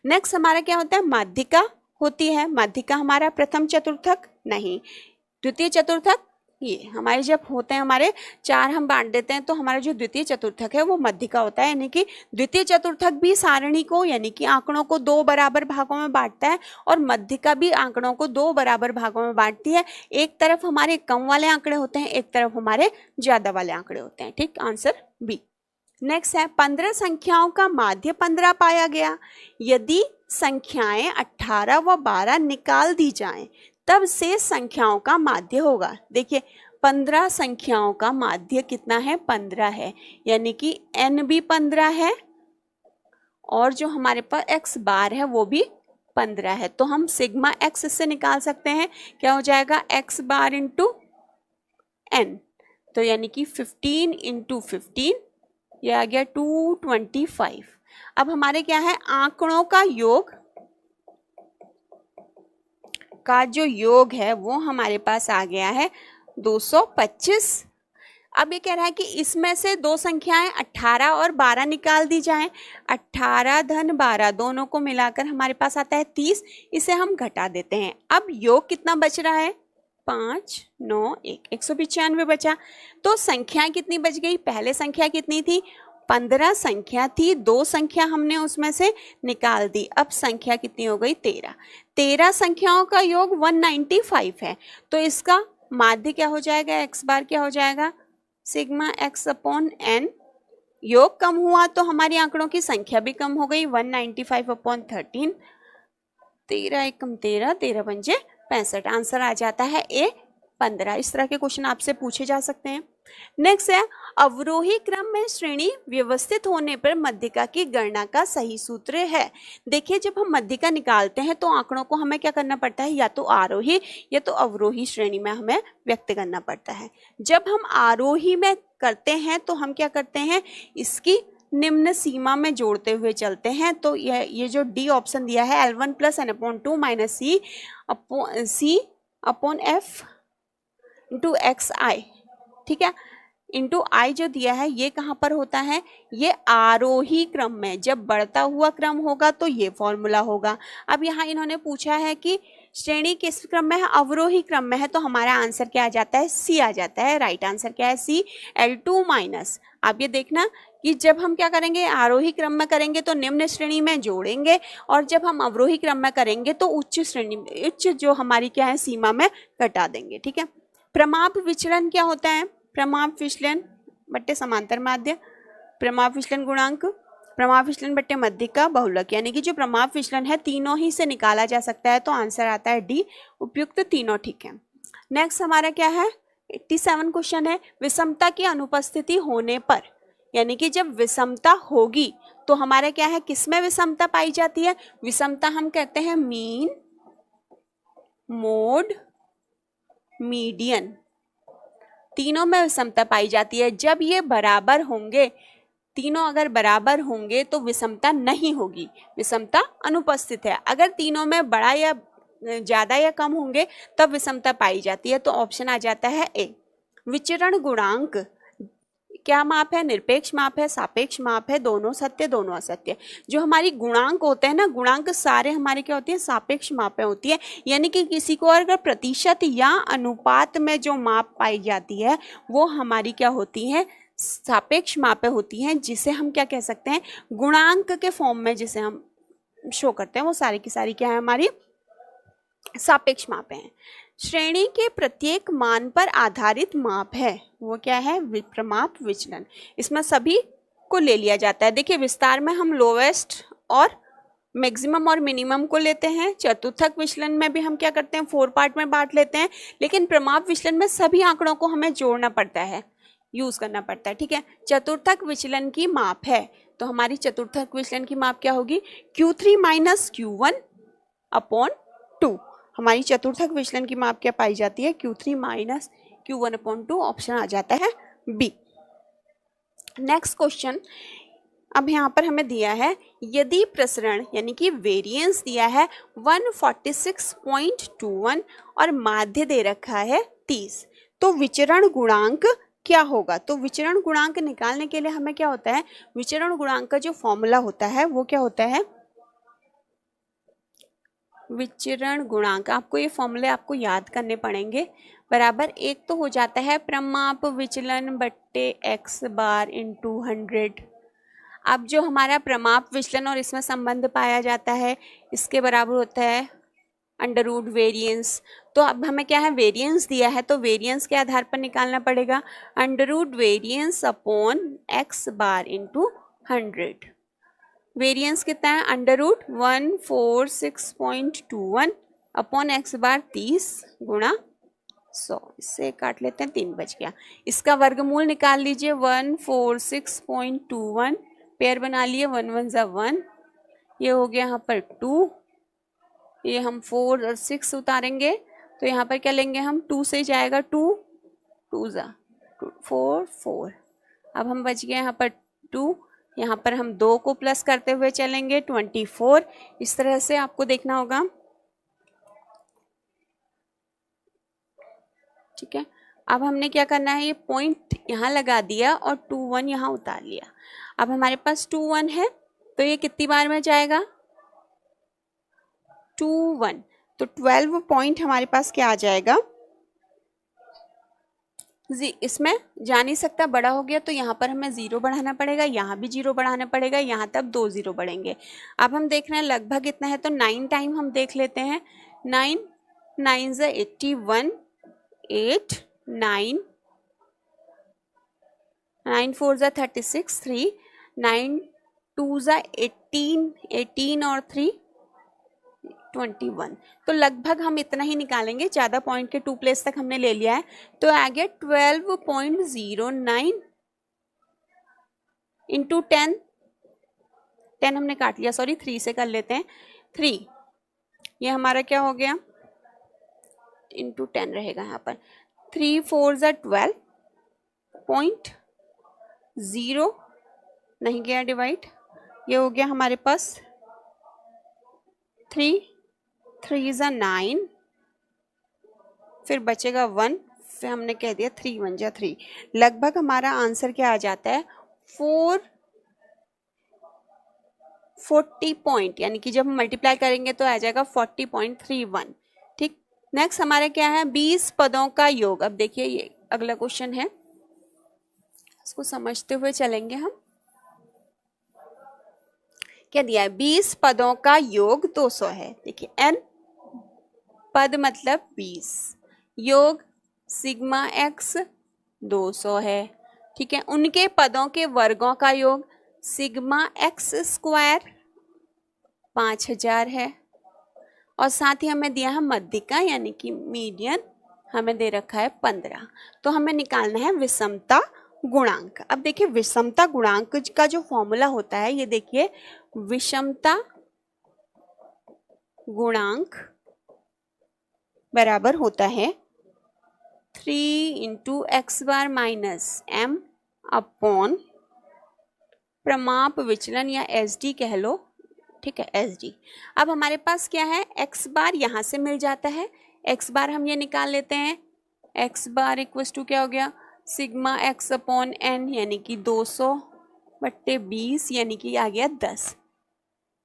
नेक्स्ट हमारा क्या होता है, माध्यिका होती है। माध्यिका हमारा प्रथम चतुर्थक नहीं, द्वितीय चतुर्थक, ये हमारे जब होते हैं, हमारे 4 हम बांट देते हैं, तो हमारा जो द्वितीय चतुर्थक है वो मध्यिका होता है। यानी कि द्वितीय चतुर्थक भी सारणी को, यानी कि आंकड़ों को 2 बराबर भागों में बांटता है, और मध्यिका भी आंकड़ों को 2 बराबर भागों में बांटती है। एक तरफ हमारे कम वाले आंकड़े होते हैं, एक तरफ हमारे ज्यादा वाले आंकड़े होते हैं। ठीक, आंसर बी। नेक्स्ट है, 15 संख्याओं का माध्य 15 पाया गया। यदि संख्याएं 18 व 12 निकाल दी जाएं तब शेष संख्याओं का माध्य होगा। देखिए, 15 संख्याओं का माध्य कितना है, 15 है, यानी कि n भी 15 है, और जो हमारे पास x बार है वो भी 15 है। तो हम सिग्मा x इससे निकाल सकते हैं, क्या हो जाएगा, x बार इंटू n, तो यानी कि 15 इंटू 15, ये आ गया 225। अब हमारे क्या है, आंकड़ों का योग का जो योग है वो हमारे पास आ गया है 225। अब ये कह रहा है कि इसमें से 2 संख्याएं 18 और 12 निकाल दी जाएं। 18 धन 12 दोनों को मिलाकर हमारे पास आता है 30, इसे हम घटा देते हैं। अब योग कितना बच रहा है, 5 9 1, 195 बचा। तो संख्याएं कितनी बच गई, पहले संख्या कितनी थी, 15 संख्या थी, 2 संख्या हमने उसमें से निकाल दी, अब संख्या कितनी हो गई, 13। 13 संख्याओं का योग 195 है, तो इसका माध्य क्या हो जाएगा, x बार क्या हो जाएगा, सिग्मा x अपॉन n। योग कम हुआ तो हमारी आंकड़ों की संख्या भी कम हो गई, 195 अपॉन 13, 13 एकम 13, 13 पंजे 65। आंसर आ जाता है ए 15। इस तरह के क्वेश्चन आपसे पूछे जा सकते हैं। नेक्स्ट है, अवरोही क्रम में श्रेणी व्यवस्थित होने पर मध्यिका की गणना का सही सूत्र है। देखिए, जब हम मध्यिका निकालते हैं तो आंकड़ों को हमें क्या करना पड़ता है, या तो आरोही या तो अवरोही श्रेणी में हमें व्यक्त करना पड़ता है। जब हम आरोही में करते हैं तो हम क्या करते हैं, इसकी निम्न सीमा में जोड़ते हुए चलते हैं। तो ये जो डी ऑप्शन दिया है, L1 plus n upon 2 minus C upon F into X I, ठीक है, इंटू आई जो दिया है ये कहाँ पर होता है, ये आरोही क्रम में, जब बढ़ता हुआ क्रम होगा तो ये फॉर्मूला होगा। अब यहाँ इन्होंने पूछा है कि श्रेणी किस क्रम में है, अवरोही क्रम में है, तो हमारा आंसर क्या आ जाता है, सी आ जाता है। राइट आंसर क्या है, सी, L2 माइनस। आप ये देखना कि जब हम क्या करेंगे, आरोही क्रम में करेंगे तो निम्न श्रेणी में जोड़ेंगे, और जब हम अवरोही क्रम में करेंगे तो उच्च श्रेणी, उच्च जो हमारी क्या है सीमा में घटा देंगे। ठीक है। प्रमाप विचलन क्या होता है, प्रमाप विचलन बट्टे समांतर माध्य, प्रमाप विचलन गुणांक, प्रमाप विचलन बट्टे मध्य का बहुलक, यानी कि जो प्रमाप विचलन है तीनों ही से निकाला जा सकता है, तो आंसर आता है डी, उपयुक्त तीनों। ठीक है। नेक्स्ट हमारा क्या है, 87 क्वेश्चन है, विषमता की अनुपस्थिति होने पर, यानी कि जब विषमता होगी तो हमारा क्या है, किसमें विषमता पाई जाती है, विषमता हम कहते हैं मीन, मोड, मीडियन, तीनों में विषमता पाई जाती है। जब ये बराबर होंगे, तीनों अगर बराबर होंगे तो विषमता नहीं होगी, विषमता अनुपस्थित है। अगर तीनों में बड़ा या ज्यादा या कम होंगे तब विषमता पाई जाती है, तो ऑप्शन आ जाता है ए। विचरण गुणांक क्या माप है, निरपेक्ष माप है, सापेक्ष माप है, दोनों सत्य दोनों असत्य। जो हमारी गुणांक होते हैं ना, गुणांक सारे हमारे क्या होती है, सापेक्ष मापें होती है, यानी कि किसी को अगर प्रतिशत या अनुपात में जो माप पाई जाती है वो हमारी क्या होती है, सापेक्ष मापें होती हैं, जिसे हम क्या कह सकते हैं, गुणांक के फॉर्म में जिसे हम शो करते हैं वो सारी की सारी क्या है, हमारी सापेक्ष मापें हैं। श्रेणी के प्रत्येक मान पर आधारित माप है, वो क्या है, प्रमाप विचलन। इसमें सभी को ले लिया जाता है। देखिए विस्तार में हम लोवेस्ट और मैक्सिमम और मिनिमम को लेते हैं, चतुर्थक विचलन में भी हम क्या करते हैं, 4 पार्ट में बांट लेते हैं, लेकिन प्रमाप विचलन में सभी आंकड़ों को हमें जोड़ना पड़ता है, यूज करना पड़ता है। ठीक है। चतुर्थक विचलन की माप है, तो हमारी चतुर्थक विचलन की माप क्या होगी, Q3 माइनस Q1 अपॉन 2। हमारी चतुर्थक विचलन की माप क्या पाई जाती है, Q3 minus Q1 upon 2, option आ जाता है बी। नेक्स्ट क्वेश्चन, अब यहाँ पर हमें दिया है, यदि प्रसरण यानी कि वेरिएंस दिया है 146.21 और माध्य दे रखा है 30, तो विचरण गुणांक क्या होगा। तो विचरण गुणांक निकालने के लिए हमें क्या होता है, विचरण गुणांक का जो फॉर्मूला होता है वो क्या होता है, विचरण गुणांक, आपको ये फॉर्मूले आपको याद करने पड़ेंगे। बराबर एक तो हो जाता है प्रमाप विचलन बट्टे x बार इंटू 100। अब जो हमारा प्रमाप विचलन और इसमें संबंध पाया जाता है, इसके बराबर होता है अंडर रूट वेरियंस। तो अब हमें क्या है, वेरियंस दिया है तो वेरियंस के आधार पर निकालना पड़ेगा, under root variance upon x bar into 100। Variance कितना है, under root 146.21 upon x bar 30 गुणा 100, इससे काट लेते हैं, 3 बच गया। इसका वर्गमूल निकाल लीजिए, 146.21 पेयर बना लिए, 1 1 जा 1, ये हो गया यहाँ पर 2, ये हम 4 और 6 उतारेंगे तो यहाँ पर क्या लेंगे हम, 2 से जाएगा 2, 2 जा 4 4, अब हम बच गए यहाँ पर 2, यहाँ पर हम 2 को प्लस करते हुए चलेंगे 24, इस तरह से आपको देखना होगा। ठीक है। अब हमने क्या करना है, ये पॉइंट यहाँ लगा दिया और 2 1 यहाँ उतार लिया। अब हमारे पास 2 1 है तो ये कितनी बार में जाएगा, 2 1, तो 12 पॉइंट हमारे पास क्या आ जाएगा, जी। इसमें जा नहीं सकता, बड़ा हो गया तो यहाँ पर हमें 0 बढ़ाना पड़ेगा, यहाँ भी 0 बढ़ाना पड़ेगा, यहाँ तब 2 0 बढ़ेंगे। अब हम देख रहे हैं लगभग इतना है तो 9 टाइम हम देख लेते हैं, 9 9 ज़ा 81, 8 9 9 4 ज़ा 36, 3 9 2 ज़ा 18, 18 और 3 21, तो लगभग हम इतना ही निकालेंगे, ज़्यादा पॉइंट के 2 प्लेस तक हमने ले लिया है, तो आ गया 12.09 इंटू 10, 10 हमने काट लिया, सॉरी 3 से कर लेते हैं, 3, ये हमारा क्या हो गया, इंटू 10 रहेगा यहाँ पर, 3 4 ज़ा 12.0 नहीं गया डिवाइड, ये हो गया हमारे पास 3 3 ज़ा 9, फिर बचेगा 1 फिर हमने कह दिया 3 1 जा 3, लगभग हमारा आंसर क्या आ जाता है 440 पॉइंट, यानी कि जब हम मल्टीप्लाई करेंगे तो आ जाएगा 40.31। ठीक, नेक्स्ट हमारा क्या है 20 पदों का योग। अब देखिए ये अगला क्वेश्चन है, इसको समझते हुए चलेंगे हम। क्या दिया है 20 पदों का योग 200 है। देखिए n पद मतलब 20, योग सिग्मा x 200 है। ठीक है, उनके पदों के वर्गों का योग सिग्मा x स्क्वायर 5000 है, और साथ ही हमें दिया है मध्यिका यानी कि मीडियन हमें दे रखा है 15। तो हमें निकालना है विषमता गुणांक। अब देखिए विषमता गुणांक का जो फॉर्मूला होता है, ये देखिए विषमता गुणांक बराबर होता है 3 इंटू एक्स बार माइनस m अपॉन प्रमाप विचलन या SD कह लो। ठीक है, SD। अब हमारे पास क्या है x बार यहाँ से मिल जाता है, x बार हम ये निकाल लेते हैं, x बार इक्वल्स टू क्या हो गया सिग्मा x अपॉन n यानी कि 200/20 यानी कि आ गया 10।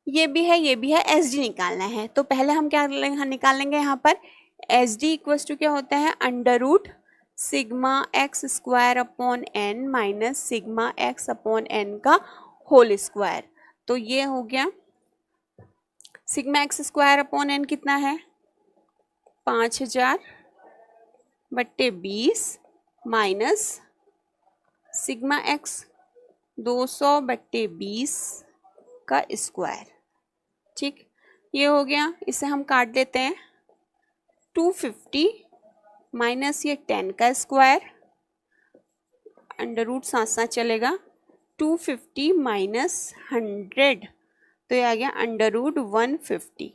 ये भी है ये भी है, SD निकालना है। तो पहले हम क्या निकाल लेंगे यहाँ पर SD इक्वल्स टू क्या होता है under root sigma x square upon n minus sigma x upon n का होल स्क्वायर। तो ये हो गया sigma x square upon n कितना है 5000/20 माइनस सिग्मा x 200/20 का स्क्वायर। ठीक, ये हो गया, इसे हम काट देते हैं 250 माइनस ये 10 का स्क्वायर, अंडर रूट साथ साथ चलेगा 250 माइनस 100, तो ये आ गया अंडर रूट 150।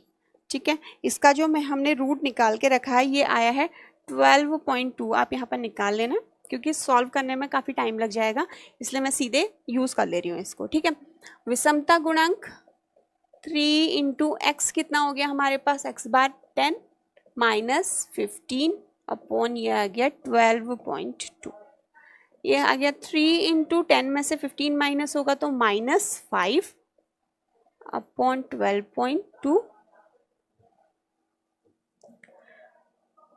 ठीक है, इसका जो हमने रूट निकाल के रखा है ये आया है 12.2। आप यहाँ पर निकाल लेना क्योंकि सॉल्व करने में काफ़ी टाइम लग जाएगा, इसलिए मैं सीधे यूज़ कर ले रही हूँ इसको। ठीक है, विषमता गुणांक 3 इंटू एक्स कितना हो गया हमारे पास x बार 10 माइनस 15 अपॉन ये आ गया 12.2। ये आ गया 3 इंटू 10 में से 15 माइनस होगा तो -5 अपॉन 12.2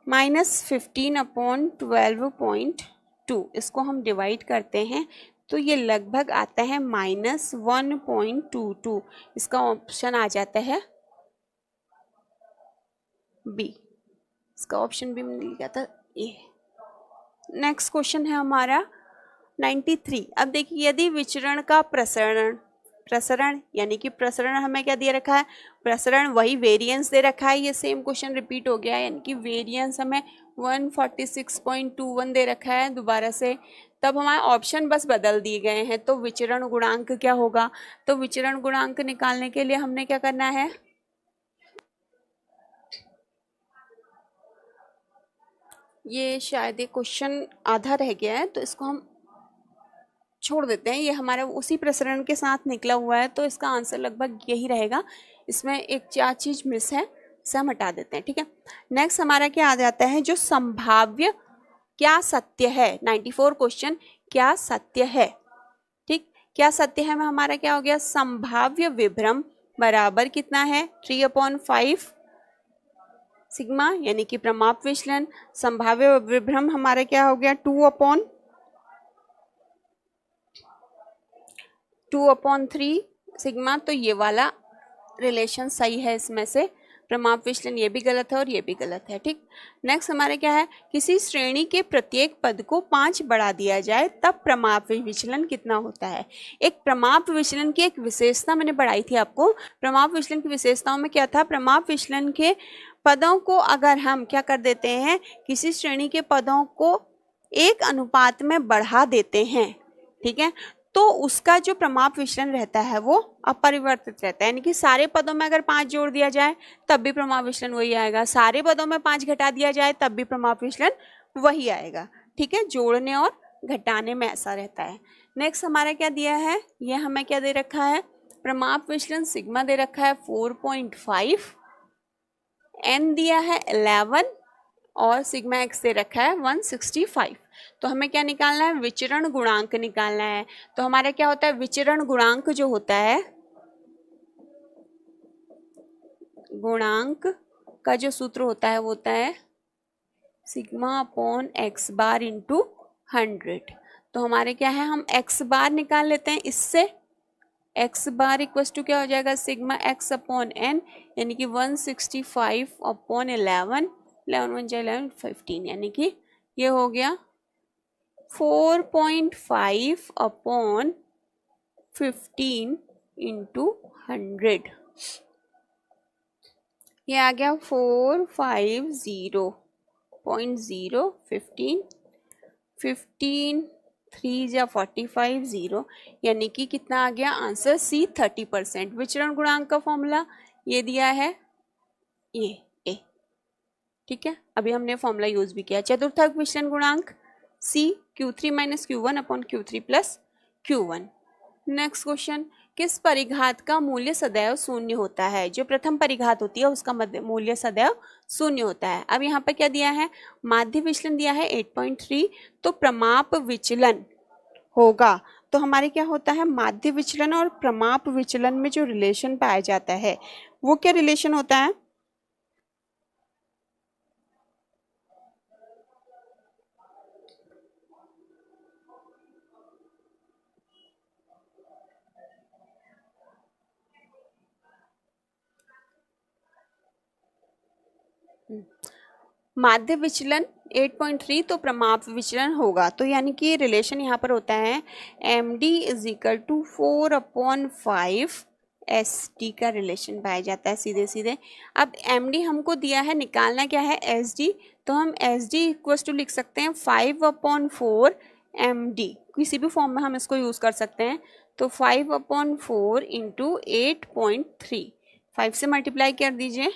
-15 अपॉन 12.2। इसको हम डिवाइड करते हैं तो ये लगभग आता है -1.22। इसका ऑप्शन आ जाता है बी, इसका ऑप्शन बी में लिखा था ए। नेक्स्ट क्वेश्चन है हमारा 93। अब देखिए यदि विचरण का प्रसरण यानी कि प्रसरण हमें क्या दे रखा है प्रसरण वही वेरिएंस दे रखा है, ये सेम क्वेश्चन रिपीट हो गया है, यानी कि वेरिएंस हमें 146.21 दे रखा है दोबारा से, तब हमारे ऑप्शन बस बदल दिए गए हैं। तो विचरण गुणांक क्या होगा, तो विचरण गुणांक निकालने के लिए हमने क्या करना है ये शायद एक क्वेश्चन आधा रह गया है तो इसको हम छोड़ देते हैं, ये हमारा उसी प्रसरण के साथ निकला हुआ है तो इसका आंसर लगभग यही रहेगा। इसमें एक 4 चीज मिस है, इसे हम हटा देते हैं। ठीक है, नेक्स्ट हमारा क्या आ जाता है जो संभाव्य क्या सत्य है। 94 क्वेश्चन क्या सत्य है। ठीक, क्या सत्य है में हमारा क्या हो गया संभाव्य विभ्रम बराबर कितना है 3/5 सिग्मा यानी कि प्रमाप विचलन। संभाव्य विभ्रम हमारा क्या हो गया 2/3 सिग्मा। तो ये वाला रिलेशन सही है, इसमें से प्रमाप विचलन ये भी गलत है और ये भी गलत है। ठीक, नेक्स्ट हमारे क्या है किसी श्रेणी के प्रत्येक पद को 5 बढ़ा दिया जाए तब प्रमाप विचलन कितना होता है। एक प्रमाप विचलन की एक विशेषता मैंने पढ़ाई थी आपको। प्रमाप विचलन की विशेषताओं में क्या था, प्रमाप विचलन के पदों को अगर हम क्या कर देते हैं किसी श्रेणी के पदों को 1 अनुपात में बढ़ा देते हैं, ठीक है, तो उसका जो प्रमाप विचलन रहता है वो अपरिवर्तित रहता है। यानी कि सारे पदों में अगर 5 जोड़ दिया जाए तब भी प्रमाप विचलन वही आएगा, सारे पदों में 5 घटा दिया जाए तब भी प्रमाप विचलन वही आएगा। ठीक है, जोड़ने और घटाने में ऐसा रहता है। नेक्स्ट हमारा क्या दिया है, ये हमें क्या दे रखा है प्रमाप विचलन सिग्मा दे रखा है 4.5, n दिया है 11 और सिग्मा एक्स दे रखा है 165। तो हमें क्या निकालना है, विचरण गुणांक निकालना है। तो हमारा क्या होता है, विचरण गुणांक जो होता है, गुणांक का जो सूत्र होता है वो होता है सिग्मा अपॉन एक्स बार इंटू 100। तो हमारे क्या है, हम एक्स बार निकाल लेते हैं इससे। एक्स बार इक्वल टू क्या हो जाएगा, सिग्मा एक्स अपॉन एन, यानी कि 165 अपॉन 11, 11 1 11 15, यानी कि ये हो गया 4.5 अपॉन 15 इंटू 100। ये आ गया 450.0 15 15 3 या 45 0, यानी कि कितना आ गया आंसर सी 30%। विचरण गुणांक का फॉर्मूला ये दिया है, ये ए, ठीक है। अभी हमने फॉर्मूला यूज भी किया। चतुर्थक विचलन गुणांक सी Q3 minus Q1 upon Q3 plus Q1। Next question, किस परिघात का मूल्य सदैव शून्य होता है। जो प्रथम परिघात होती है उसका मूल्य सदैव शून्य होता है। अब यहाँ पर क्या दिया है, माध्य विचलन दिया है 8.3, तो प्रमाप विचलन होगा। तो हमारे क्या होता है, माध्य विचलन और प्रमाप विचलन में जो रिलेशन पाया जाता है वो क्या रिलेशन होता है, माध्य विचलन 8.3 तो प्रमाप विचलन होगा। तो यानी कि रिलेशन यहाँ पर होता है M D is equal to 4/5 S D का रिलेशन पाया जाता है सीधे सीधे। अब एम डी हमको दिया है, निकालना क्या है एस डी, तो हम एस डी इक्वल टू लिख सकते हैं 5/4 एम डी, किसी भी फॉर्म में हम इसको यूज़ कर सकते हैं। तो 5/4 इंटू 8.3, 5 से मल्टीप्लाई कर दीजिए,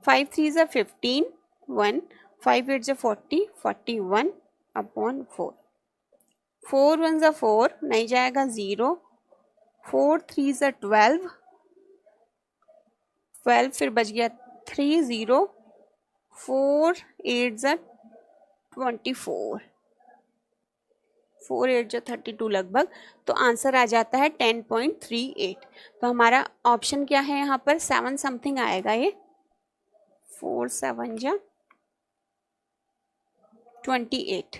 5 3 ज़ा 15 1, 5 8 ज़ा 40 41 अपॉन 4, 4 1 ज़ा 4 नहीं जाएगा 0, 4 3 ज़ा 12, 12 फिर बच गया 3 0, 4 8 ज़ा 24, 4 8 ज़ा 32 लगभग। तो आंसर आ जाता है 10.38। तो हमारा ऑप्शन क्या है यहाँ पर, 7 समथिंग आएगा ये, 4 7 ज़ा 28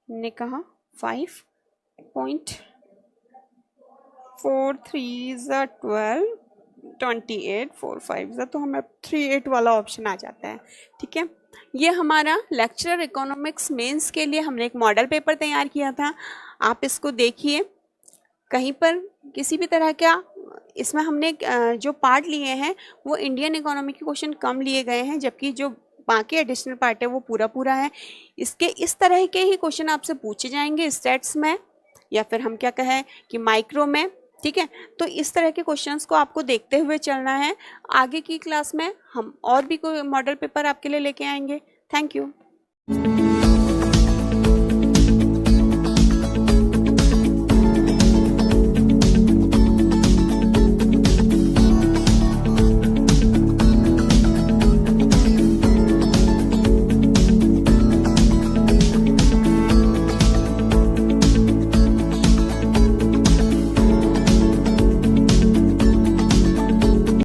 ने कहा 5.4 3 ज़ा 12 28 4 5 ज़ा, तो हमें 38 वाला ऑप्शन आ जाता है। ठीक है, ये हमारा लेक्चरर इकोनॉमिक्स मेंस के लिए हमने एक मॉडल पेपर तैयार किया था। आप इसको देखिए, कहीं पर किसी भी तरह का इसमें हमने जो पार्ट लिए हैं वो इंडियन इकोनॉमी के क्वेश्चन कम लिए गए हैं, जबकि जो बाकी एडिशनल पार्ट है वो पूरा पूरा है। इसके इस तरह के ही क्वेश्चन आपसे पूछे जाएंगे स्टैट्स में, या फिर हम क्या कहें कि माइक्रो में। ठीक है, तो इस तरह के क्वेश्चंस को आपको देखते हुए चलना है। आगे की क्लास में हम और भी कोई मॉडल पेपर आपके लिए लेके आएंगे। Thank you.